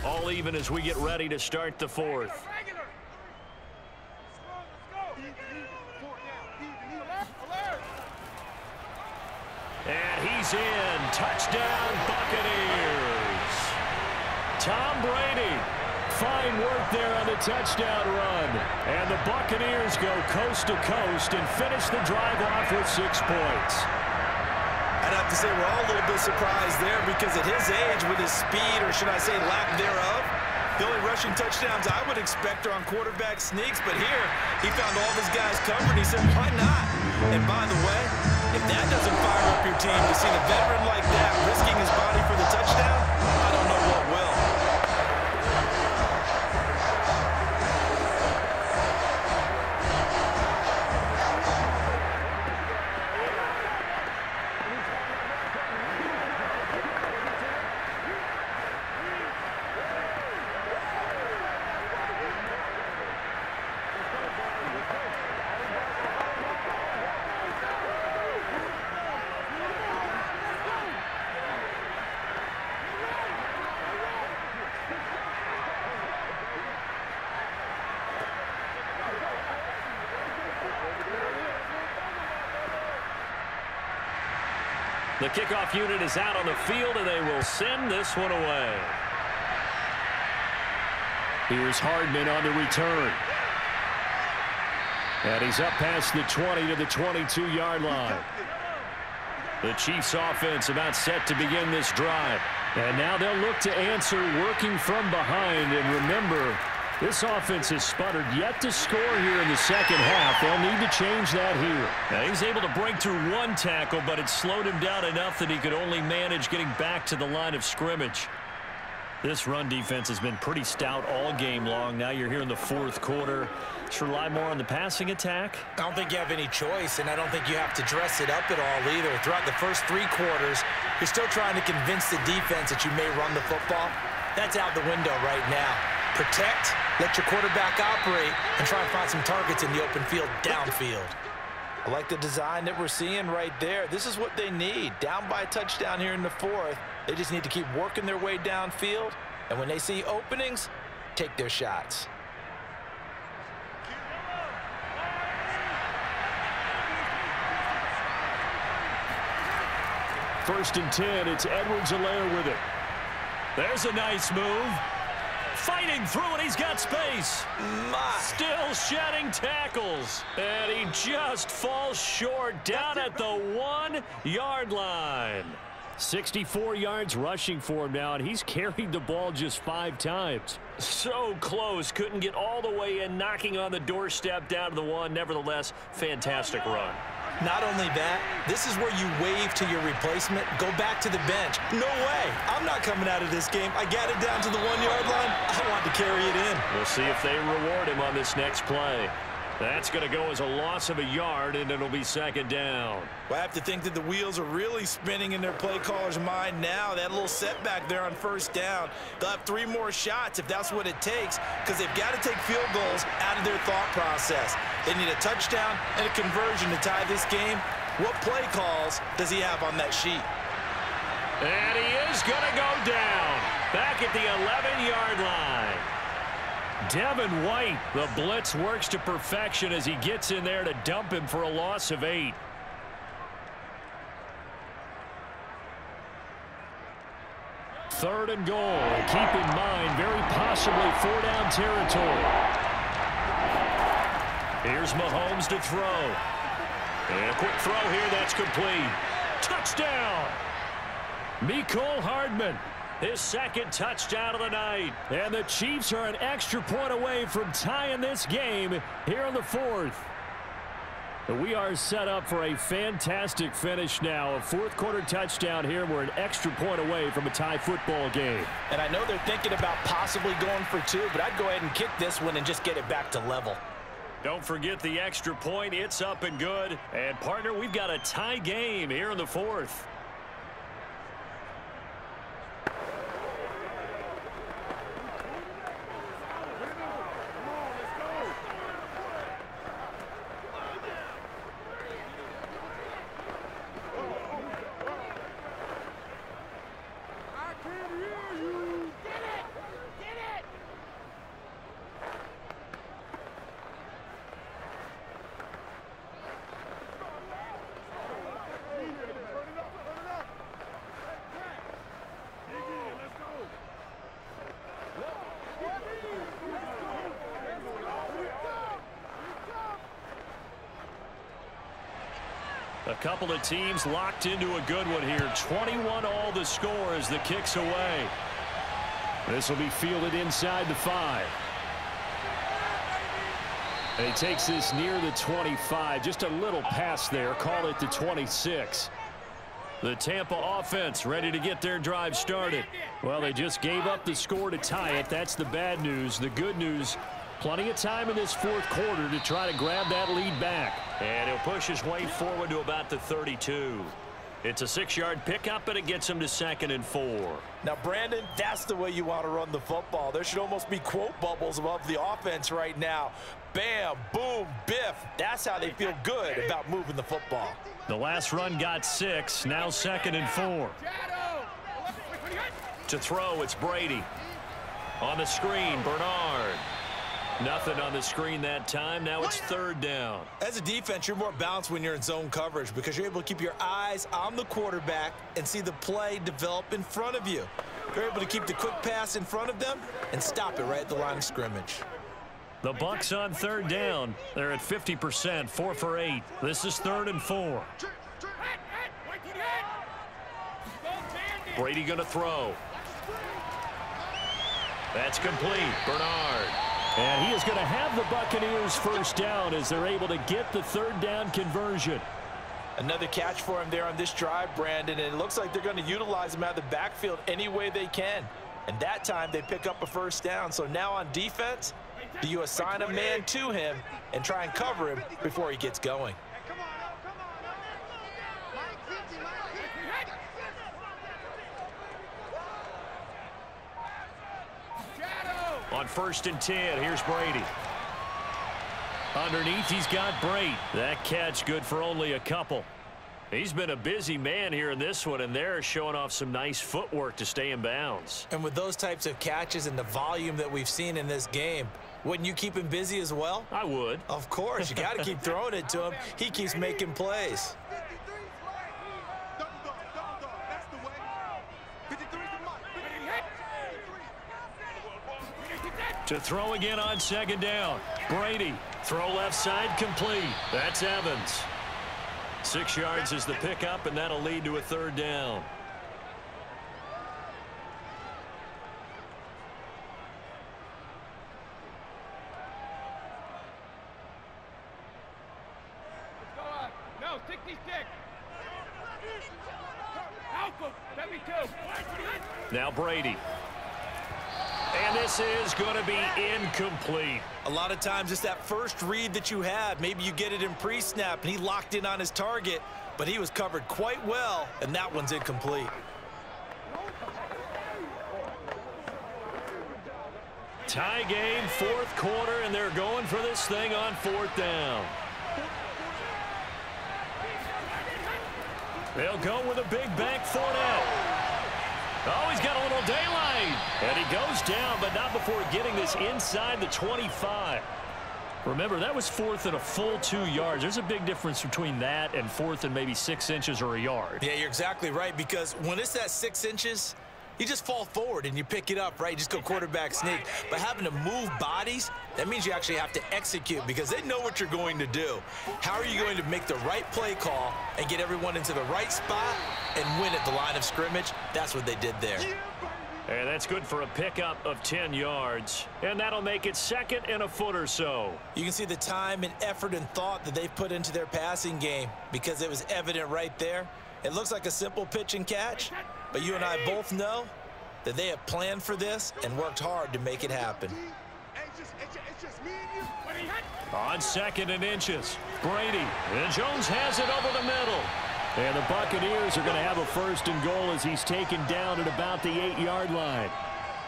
All even as we get ready to start the 4th. And he's in. Touchdown, Buccaneers. Tom Brady. Fine work there on the touchdown run. And the Buccaneers go coast to coast and finish the drive off with 6 points. I'd have to say we're all a little bit surprised there because at his age, with his speed, or should I say lack thereof, the only rushing touchdowns I would expect are on quarterback sneaks. But here, he found all of his guys covered. He said, why not? And by the way, if that doesn't fire up your team to see a veteran like that risking his body for the touchdown, I don't know what will. The kickoff unit is out on the field, and they will send this one away. Here's Hardman on the return. And he's up past the 20 to the 22-yard line. The Chiefs offense about set to begin this drive. And now they'll look to answer working from behind. And remember, this offense has sputtered yet to score here in the 2nd half. They'll need to change that here. Now he's able to break through 1 tackle, but it slowed him down enough that he could only manage getting back to the line of scrimmage. This run defense has been pretty stout all game long. Now you're here in the 4th quarter. Should rely more on the passing attack. I don't think you have any choice, and I don't think you have to dress it up at all either. Throughout the first 3 quarters, you're still trying to convince the defense that you may run the football. That's out the window right now. Protect, let your quarterback operate, and try and find some targets in the open field downfield. I like the design that we're seeing right there. This is what they need. Down by a touchdown here in the 4th. They just need to keep working their way downfield, and when they see openings, take their shots. First and 10, it's Edwards-Helaire with it. There's a nice move. Fighting through it, he's got space. Still shedding tackles. And he just falls short down at the 1-yard line. 64 yards rushing for him now, and he's carried the ball just 5 times. So close. Couldn't get all the way in, knocking on the doorstep down to the 1. Nevertheless, fantastic run. Not only that, this is where you wave to your replacement, go back to the bench. No way. I'm not coming out of this game. I got it down to the 1-yard line. I want to carry it in. We'll see if they reward him on this next play. That's going to go as a loss of a yard, and it'll be second down. Well, I have to think that the wheels are really spinning in their play caller's mind now. That little setback there on first down. They'll have 3 more shots if that's what it takes, because they've got to take field goals out of their thought process. They need a touchdown and a conversion to tie this game. What play calls does he have on that sheet? And he is going to go down back at the 11-yard line. Devin White, the blitz works to perfection as he gets in there to dump him for a loss of 8. Third and goal. Keep in mind, very possibly 4-down territory. Here's Mahomes to throw. And a quick throw here, that's complete. Touchdown! Mecole Hardman. His second touchdown of the night. And the Chiefs are an extra point away from tying this game here in the 4th. We are set up for a fantastic finish now. A 4th quarter touchdown here. We're an extra point away from a tie football game. And I know they're thinking about possibly going for 2, but I'd go ahead and kick this one and just get it back to level. Don't forget the extra point. It's up and good. And, partner, we've got a tie game here in the 4th. A couple of teams locked into a good one here. 21 all the score as the kick's away. This will be fielded inside the 5. And he takes this near the 25. Just a little pass there. Call it the 26. The Tampa offense ready to get their drive started. Well, they just gave up the score to tie it. That's the bad news. The good news, plenty of time in this 4th quarter to try to grab that lead back. And he'll push his way forward to about the 32. It's a 6-yard pickup, and it gets him to 2nd and 4. Now, Brandon, that's the way you want to run the football. There should almost be quote bubbles above the offense right now. Bam, boom, biff. That's how they feel good about moving the football. The last run got 6. Now 2nd and 4. To throw, it's Brady. On the screen, Bernard. Nothing on the screen that time. Now it's 3rd down. As a defense, you're more balanced when you're in zone coverage because you're able to keep your eyes on the quarterback and see the play develop in front of you. You're able to keep the quick pass in front of them and stop it right at the line of scrimmage. The Bucs on 3rd down. They're at 50%, 4 for 8. This is 3rd and 4. Brady going to throw. That's complete. Bernard. And he is going to have the Buccaneers first down as they're able to get the 3rd down conversion. Another catch for him there on this drive, Brandon, and it looks like they're going to utilize him out of the backfield any way they can. And that time they pick up a first down. So now on defense, do you assign a man to him and try and cover him before he gets going? On 1st and 10, here's Brady. Underneath, he's got Brate. That catch good for only a couple. He's been a busy man here in this one, and they're showing off some nice footwork to stay in bounds. And with those types of catches and the volume that we've seen in this game, wouldn't you keep him busy as well? I would. Of course. You got to keep throwing it to him. He keeps making plays. To throw again on 2nd down. Brady. Throw left side complete. That's Evans. 6 yards is the pickup, and that'll lead to a 3rd down. Now Brady. And this is going to be incomplete. A lot of times it's that first read that you have. Maybe you get it in pre-snap, and he locked in on his target, but he was covered quite well, and that one's incomplete. Tie game, fourth quarter, and they're going for this thing on fourth down. They'll go with a big bank Fournette. Oh, he's got a little daylight. And he goes down, but not before getting this inside the 25. Remember, that was fourth and a full 2 yards. There's a big difference between that and fourth and maybe 6 inches or a yard. Yeah, you're exactly right, because when it's that 6 inches, you just fall forward and you pick it up, right? You just go quarterback sneak. But having to move bodies, that means you actually have to execute because they know what you're going to do. How are you going to make the right play call and get everyone into the right spot and win at the line of scrimmage? That's what they did there. And that's good for a pickup of 10 yards. And that'll make it second and a foot or so. You can see the time and effort and thought that they've put into their passing game because it was evident right there. It looks like a simple pitch and catch, but you and I both know that they have planned for this and worked hard to make it happen. On second and inches, Brady. And Jones has it over the middle. And the Buccaneers are going to have a first and goal as he's taken down at about the 8-yard line.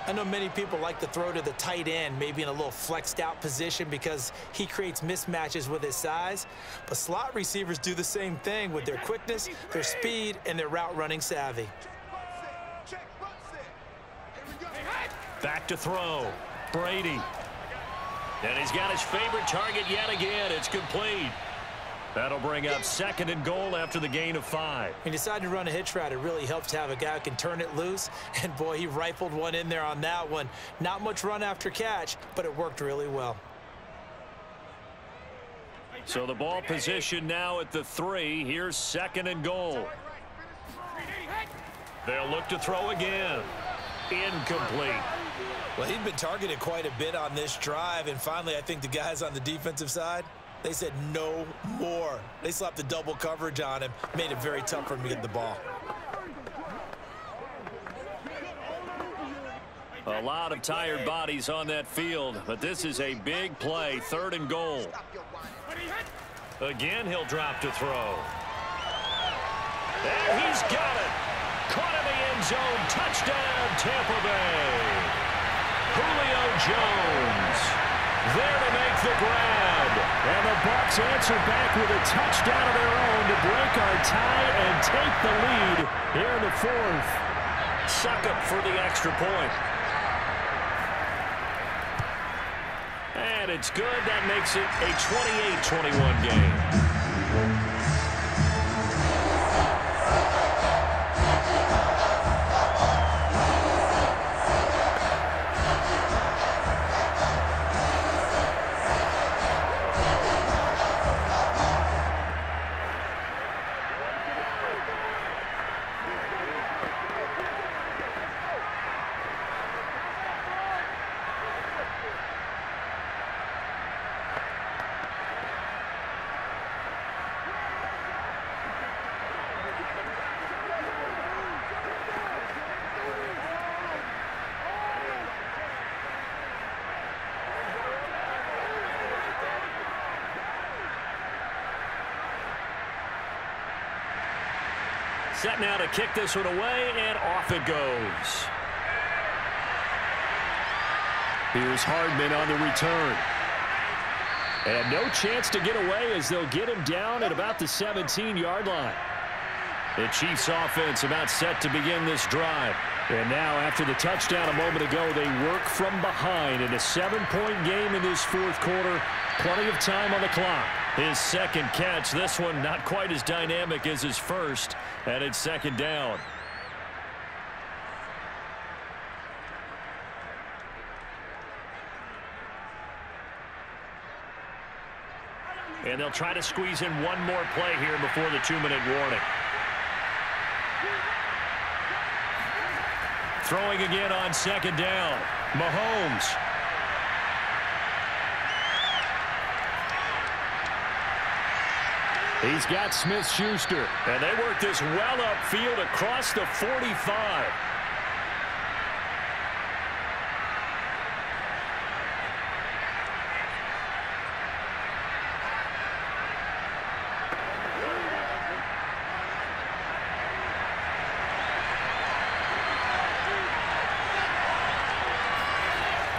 I know many people like to throw to the tight end, maybe in a little flexed out position because he creates mismatches with his size. But slot receivers do the same thing with their quickness, their speed, and their route running savvy. Back to throw. Brady. And he's got his favorite target yet again. It's complete. That'll bring up second and goal after the gain of 5. He decided to run a hitch route. It really helps to have a guy who can turn it loose. And, boy, he rifled one in there on that one. Not much run after catch, but it worked really well. So the ball position now at the 3. Here's second and goal. They'll look to throw again. Incomplete. Well, he'd been targeted quite a bit on this drive. And, finally, I think the guys on the defensive side, they said no more. They slapped the double coverage on him, made it very tough for him to get the ball. A lot of tired bodies on that field, but this is a big play, third and goal. Again, he'll drop to throw. There, he's got it. Caught in the end zone. Touchdown, Tampa Bay. Julio Jones there to make the grab. And the Bucs answer back with a touchdown of their own to break our tie and take the lead here in the fourth. Suck up for the extra point. And it's good. That makes it a 28-21 game. Set now to kick this one away, and off it goes. Here's Hardman on the return. And no chance to get away as they'll get him down at about the 17-yard line. The Chiefs offense about set to begin this drive. And now after the touchdown a moment ago, they work from behind in a 7-point game in this fourth quarter. Plenty of time on the clock. His second catch, this one not quite as dynamic as his first, and it's second down. And they'll try to squeeze in one more play here before the 2-minute warning. Throwing again on second down. Mahomes. He's got Smith-Schuster. And they work this well upfield across the 45.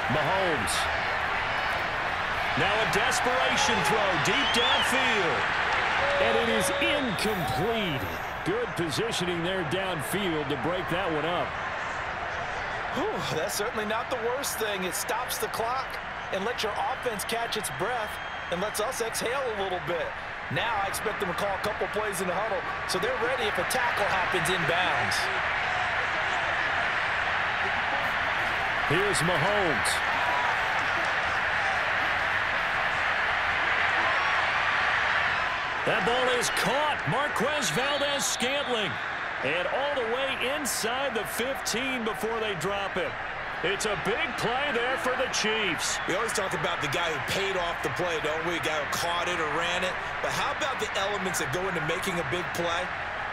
Mahomes. Now a desperation throw deep downfield. And it is incomplete. Good positioning there downfield to break that one up. Whew, that's certainly not the worst thing. It stops the clock and lets your offense catch its breath and lets us exhale a little bit. Now I expect them to call a couple plays in the huddle so they're ready if a tackle happens inbounds. Here's Mahomes. That ball is caught. Marquez Valdez-Scantling. And all the way inside the 15 before they drop it. It's a big play there for the Chiefs. We always talk about the guy who paid off the play, don't we? The guy who caught it or ran it. But how about the elements that go into making a big play?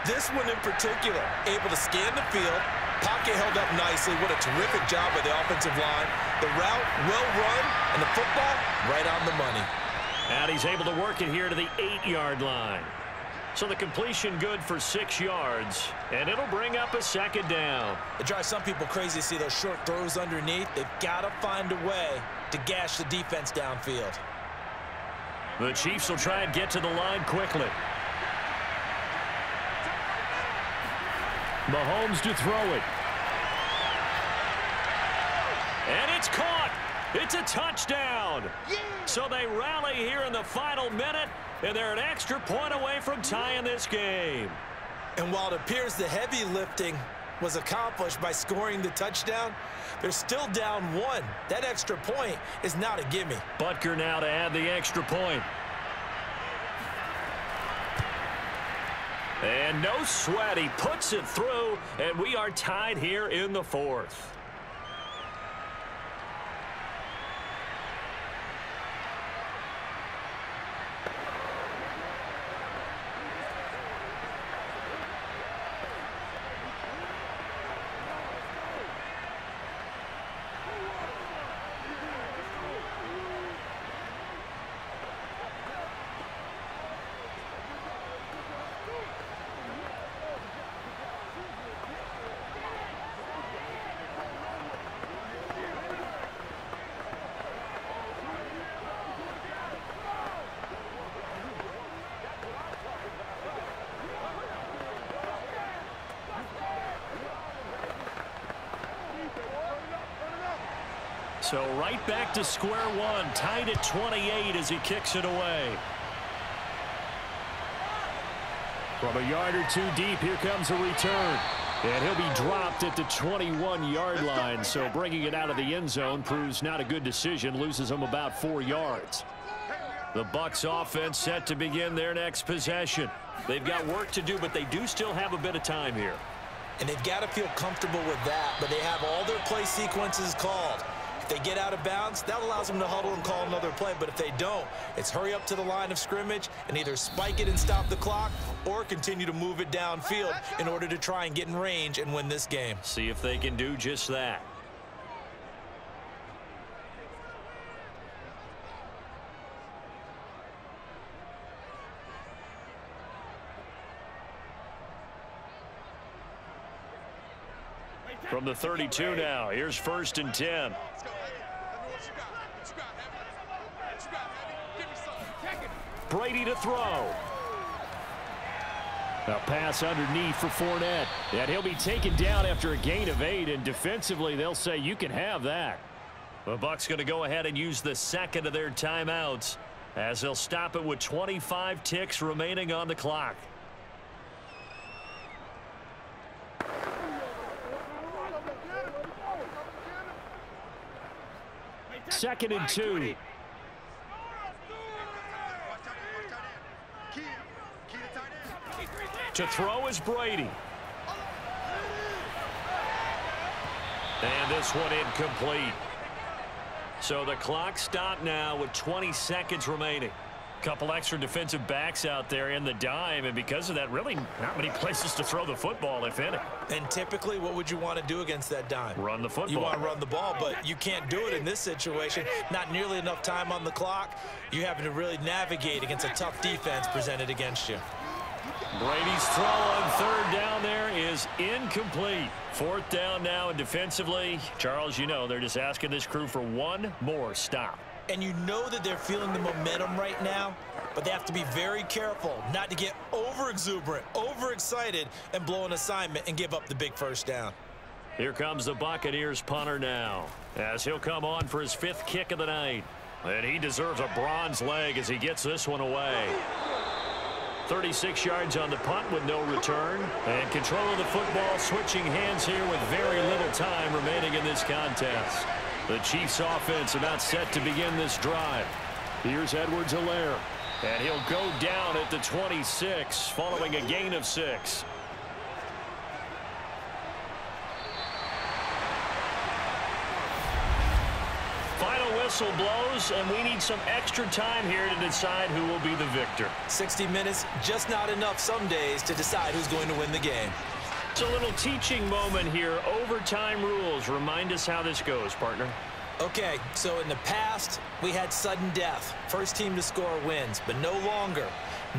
This one in particular, able to scan the field. Pocket held up nicely. What a terrific job by the offensive line. The route, well run, and the football, right on the money. And he's able to work it here to the 8-yard line. So the completion good for 6 yards, and it'll bring up a second down. It drives some people crazy to see those short throws underneath. They've got to find a way to gash the defense downfield. The Chiefs will try and get to the line quickly. Mahomes to throw it. And it's caught. It's a touchdown. So they rally here in the final minute, and they're an extra point away from tying this game. And while it appears the heavy lifting was accomplished by scoring the touchdown, they're still down 1. That extra point is not a gimme. Butker now to add the extra point. And no sweat. He puts it through, and we are tied here in the 4th. So right back to square one, tied at 28 as he kicks it away. From a yard or two deep, here comes a return. And he'll be dropped at the 21-yard line. So bringing it out of the end zone proves not a good decision. Loses him about 4 yards. The Bucs offense set to begin their next possession. They've got work to do, but they do still have a bit of time here. And they've got to feel comfortable with that, but they have all their play sequences called. If they get out of bounds, that allows them to huddle and call another play. But if they don't, it's hurry up to the line of scrimmage and either spike it and stop the clock or continue to move it downfield in order to try and get in range and win this game. See if they can do just that. From the 32 now, here's 1st and 10. Brady to throw. A pass underneath for Fournette. And he'll be taken down after a gain of 8. And defensively, they'll say you can have that. The Bucs going to go ahead and use the second of their timeouts as they'll stop it with 25 ticks remaining on the clock. Second and 2. To throw is Brady. And this one incomplete. So the clock stopped now with 20 seconds remaining. Couple extra defensive backs out there in the dime, and because of that, really not many places to throw the football, if any. And typically, what would you want to do against that dime? Run the football. You want to run the ball, but you can't do it in this situation. Not nearly enough time on the clock. You're having to really navigate against a tough defense presented against you. Brady's throw on third down there is incomplete. Fourth down now, and defensively, Charles, you know, they're just asking this crew for one more stop. And you know that they're feeling the momentum right now, but they have to be very careful not to get over-exuberant, overexcited, and blow an assignment and give up the big first down. Here comes the Buccaneers punter now, as he'll come on for his 5th kick of the night. And he deserves a bronze leg as he gets this one away. 36 yards on the punt with no return. And control of the football, switching hands here with very little time remaining in this contest. The Chiefs offense about set to begin this drive. Here's Edwards-Helaire. And he'll go down at the 26 following a gain of 6. Final whistle blows, and we need some extra time here to decide who will be the victor. 60 minutes, just not enough some days to decide who's going to win the game. It's a little teaching moment here. Overtime rules. Remind us how this goes, partner. Okay, so in the past, we had sudden death. First team to score wins, but no longer.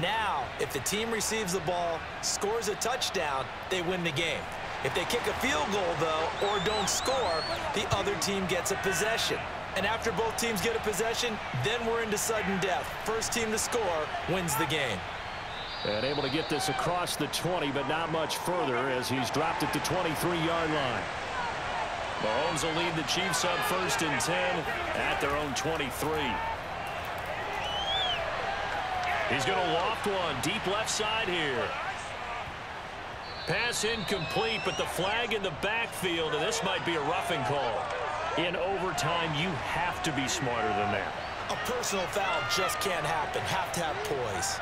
Now, if the team receives the ball, scores a touchdown, they win the game. If they kick a field goal, though, or don't score, the other team gets a possession. And after both teams get a possession, then we're into sudden death. First team to score wins the game. And able to get this across the 20, but not much further as he's dropped at the 23-yard line. Mahomes will lead the Chiefs up 1st and 10 at their own 23. He's going to loft one deep left side here. Pass incomplete, but the flag in the backfield, and this might be a roughing call. In overtime, you have to be smarter than that. A personal foul just can't happen. Have to have poise.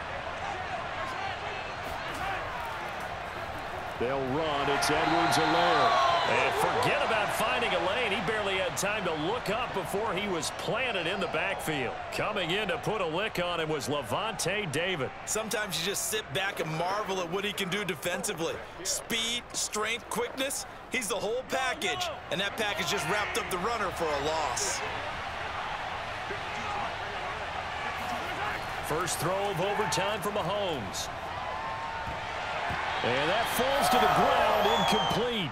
They'll run. It's Edwards-Helaire. And forget about finding a lane. He barely had time to look up before he was planted in the backfield. Coming in to put a lick on him was Levante David. Sometimes you just sit back and marvel at what he can do defensively. Speed, strength, quickness. He's the whole package. And that package just wrapped up the runner for a loss. First throw of overtime for Mahomes. And that falls to the ground, incomplete.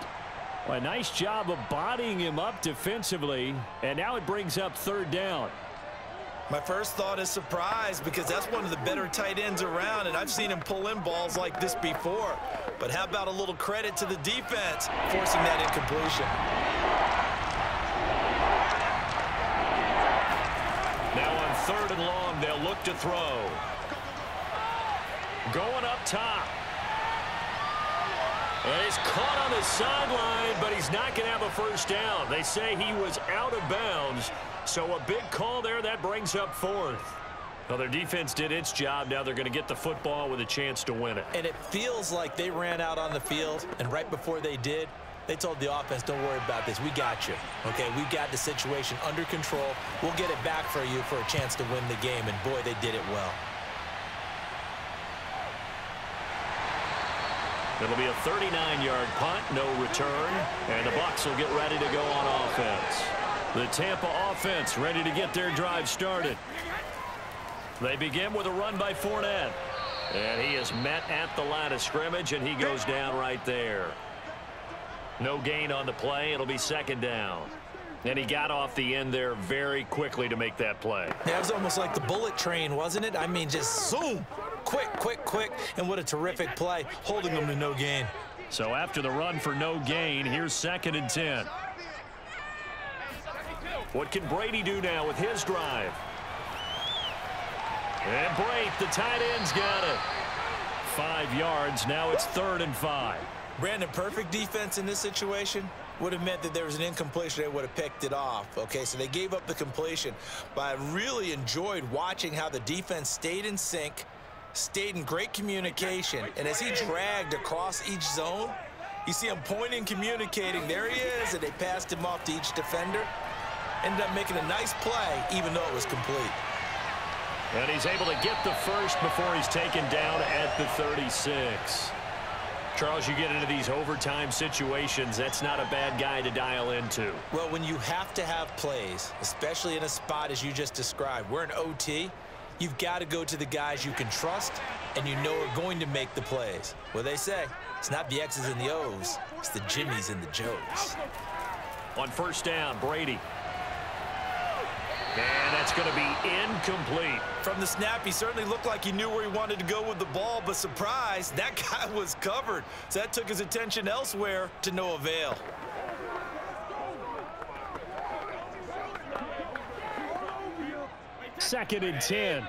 Well, a nice job of bodying him up defensively, and now it brings up 3rd down. My first thought is surprise because that's one of the better tight ends around, and I've seen him pull in balls like this before. But how about a little credit to the defense forcing that incompletion? Now on 3rd and long, they'll look to throw. Going up top. And he's caught on the sideline, but he's not going to have a first down. They say he was out of bounds, so a big call there. That brings up 4th. Well, their defense did its job. Now they're going to get the football with a chance to win it. And it feels like they ran out on the field, and right before they did, they told the offense, don't worry about this. We got you. Okay, we got the situation under control. We'll get it back for you for a chance to win the game, and boy, they did it well. It'll be a 39-yard punt, no return, and the Bucs will get ready to go on offense. The Tampa offense ready to get their drive started. They begin with a run by Fournette, and he is met at the line of scrimmage, and he goes down right there. No gain on the play. It'll be 2nd down. And he got off the end there very quickly to make that play. Yeah, it was almost like the bullet train, wasn't it? I mean, just zoom. Quick, quick, quick. And what a terrific play, holding them to no gain. So after the run for no gain, here's 2nd and 10. What can Brady do now with his drive? And Brady, the tight end's got it. 5 yards. Now it's 3rd and 5. Brandon, perfect defense in this situation would have meant that there was an incompletion. They would have picked it off. Okay, so they gave up the completion. But I really enjoyed watching how the defense stayed in sync, stayed in great communication, and as he dragged across each zone, you see him pointing, communicating. There he is, and they passed him off to each defender. Ended up making a nice play, even though it was complete. And he's able to get the first before he's taken down at the 36. Charles, you get into these overtime situations, that's not a bad guy to dial into. Well, when you have to have plays, especially in a spot as you just described, we're in OT, you've got to go to the guys you can trust and you know are going to make the plays. Well, they say it's not the X's and the O's, it's the Jimmies and the Joes. On first down, Brady. And that's going to be incomplete. From the snap, he certainly looked like he knew where he wanted to go with the ball, but surprise, that guy was covered. So that took his attention elsewhere to no avail. Second and 10.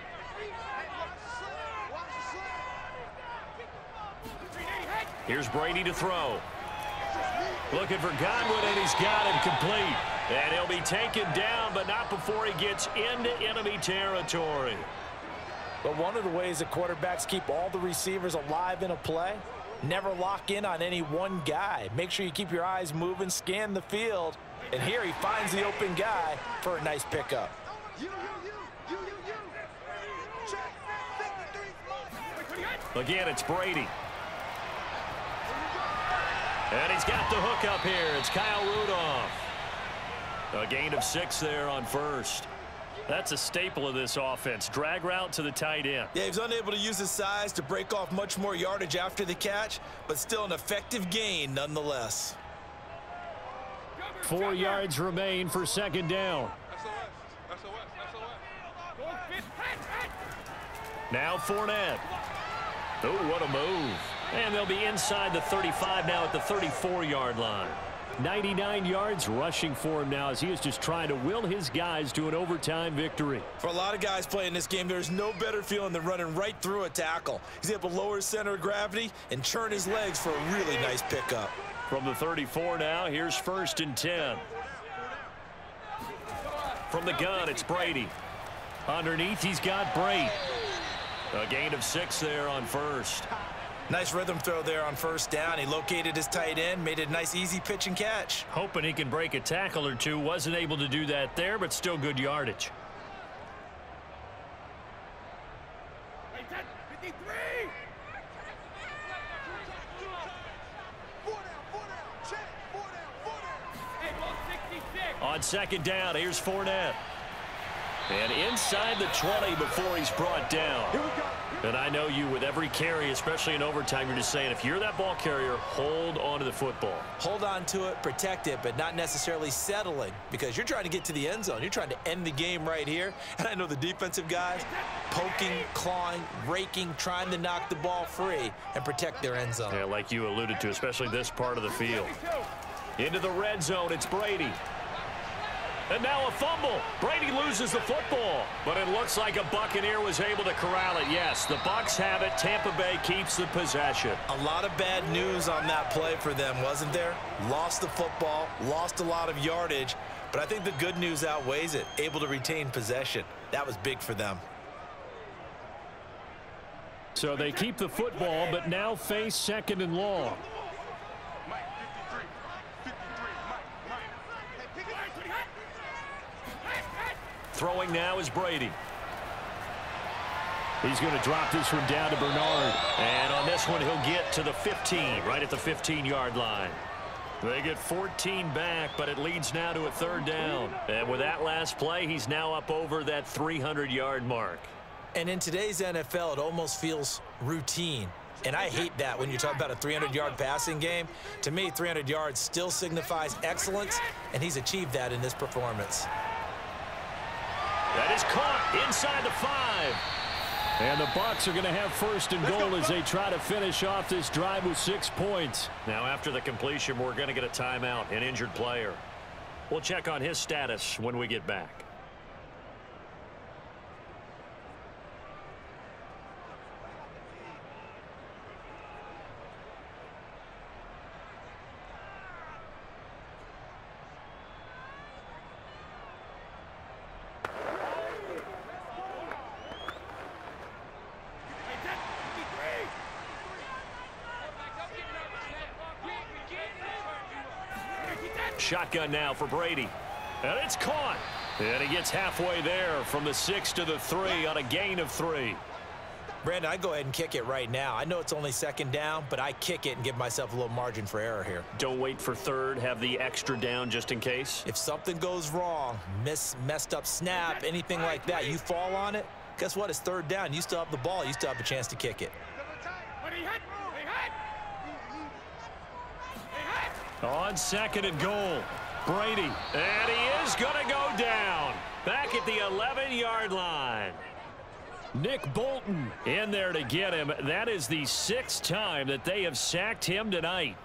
Here's Brady to throw. Looking for Godwin, and he's got him complete. And he'll be taken down, but not before he gets into enemy territory. But one of the ways that quarterbacks keep all the receivers alive in a play, never lock in on any one guy. Make sure you keep your eyes moving, scan the field. And here he finds the open guy for a nice pickup. Again, it's Brady. And he's got the hook up here. It's Kyle Rudolph. A gain of 6 there on first. That's a staple of this offense. Drag route to the tight end. Yeah, he was unable to use his size to break off much more yardage after the catch, but still an effective gain nonetheless. 4 yards remain for second down. Now Fournette. Oh, what a move. And they'll be inside the 35 now at the 34-yard line. 99 yards rushing for him now as he is just trying to will his guys to an overtime victory. For a lot of guys playing this game, there's no better feeling than running right through a tackle. He's able to lower his center of gravity and churn his legs for a really nice pickup. From the 34 now, here's first and 10. From the gun, it's Brady. Underneath, he's got Brady. A gain of 6 there on first. Nice rhythm throw there on first down. He located his tight end, made it a nice easy pitch and catch. Hoping he can break a tackle or two. Wasn't able to do that there, but still good yardage. On second down, here's Fournette. And inside the 20 before he's brought down. And I know you, with every carry, especially in overtime, you're just saying, if you're that ball carrier, hold on to the football. Hold on to it, protect it, but not necessarily settling, because you're trying to get to the end zone. You're trying to end the game right here. And I know the defensive guys poking, clawing, raking, trying to knock the ball free and protect their end zone. Yeah, like you alluded to, especially this part of the field. Into the red zone, it's Brady. And now a fumble. Brady loses the football, but it looks like a Buccaneer was able to corral it. Yes, the Bucs have it. Tampa Bay keeps the possession. A lot of bad news on that play for them, wasn't there? Lost the football, lost a lot of yardage, but I think the good news outweighs it. Able to retain possession. That was big for them. So they keep the football, but now face second and long. Throwing now is Brady. He's going to drop this one down to Bernard. And on this one, he'll get to the 15, right at the 15-yard line. They get 14 back, but it leads now to a third down. And with that last play, he's now up over that 300-yard mark. And in today's NFL, it almost feels routine. And I hate that when you talk about a 300-yard passing game. To me, 300 yards still signifies excellence, and he's achieved that in this performance. That is caught inside the 5. And the Bucs are going to have first and goal as they try to finish off this drive with 6 points. Now, after the completion, we're going to get a timeout, an injured player. We'll check on his status when we get back. Shotgun now for Brady. And it's caught. And he gets halfway there from the 6 to the 3 on a gain of 3. Brandon, I go ahead and kick it right now. I know it's only second down, but I kick it and give myself a little margin for error here. Don't wait for third. Have the extra down just in case. If something goes wrong, messed up snap, anything like that, you fall on it, guess what? It's third down. You still have the ball. You still have a chance to kick it. On second and goal, Brady. And he is going to go down. Back at the 11-yard line. Nick Bolton in there to get him. That is the 6th time that they have sacked him tonight.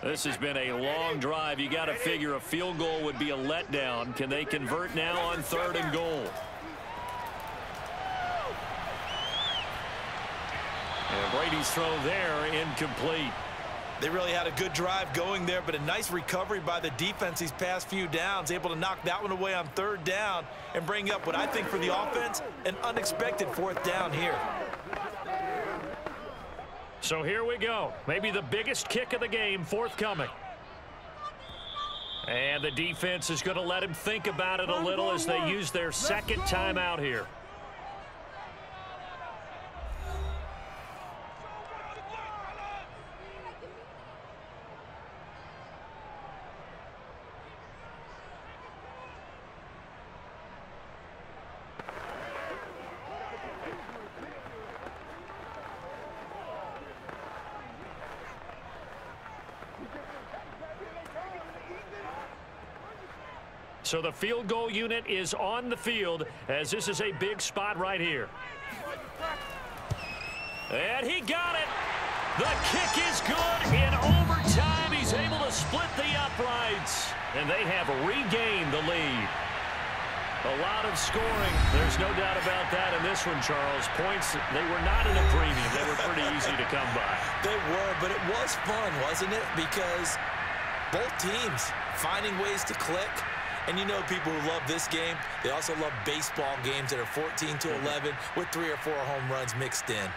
This has been a long drive. You got to figure a field goal would be a letdown. Can they convert now on 3rd and goal? And Brady's throw there incomplete. They really had a good drive going there, but a nice recovery by the defense these past few downs, able to knock that one away on 3rd down and bring up what I think for the offense, an unexpected 4th down here. So here we go. Maybe the biggest kick of the game forthcoming. And the defense is going to let him think about it a little as they use their 2nd timeout here. So the field goal unit is on the field as this is a big spot right here. And he got it. The kick is good in overtime. He's able to split the uprights. And they have regained the lead. A lot of scoring. There's no doubt about that in this one, Charles. Points, they were not in a premium. They were pretty easy to come by. They were, but it was fun, wasn't it? Because both teams finding ways to click. And you know people who love this game, they also love baseball games that are 14-11 with 3 or 4 home runs mixed in.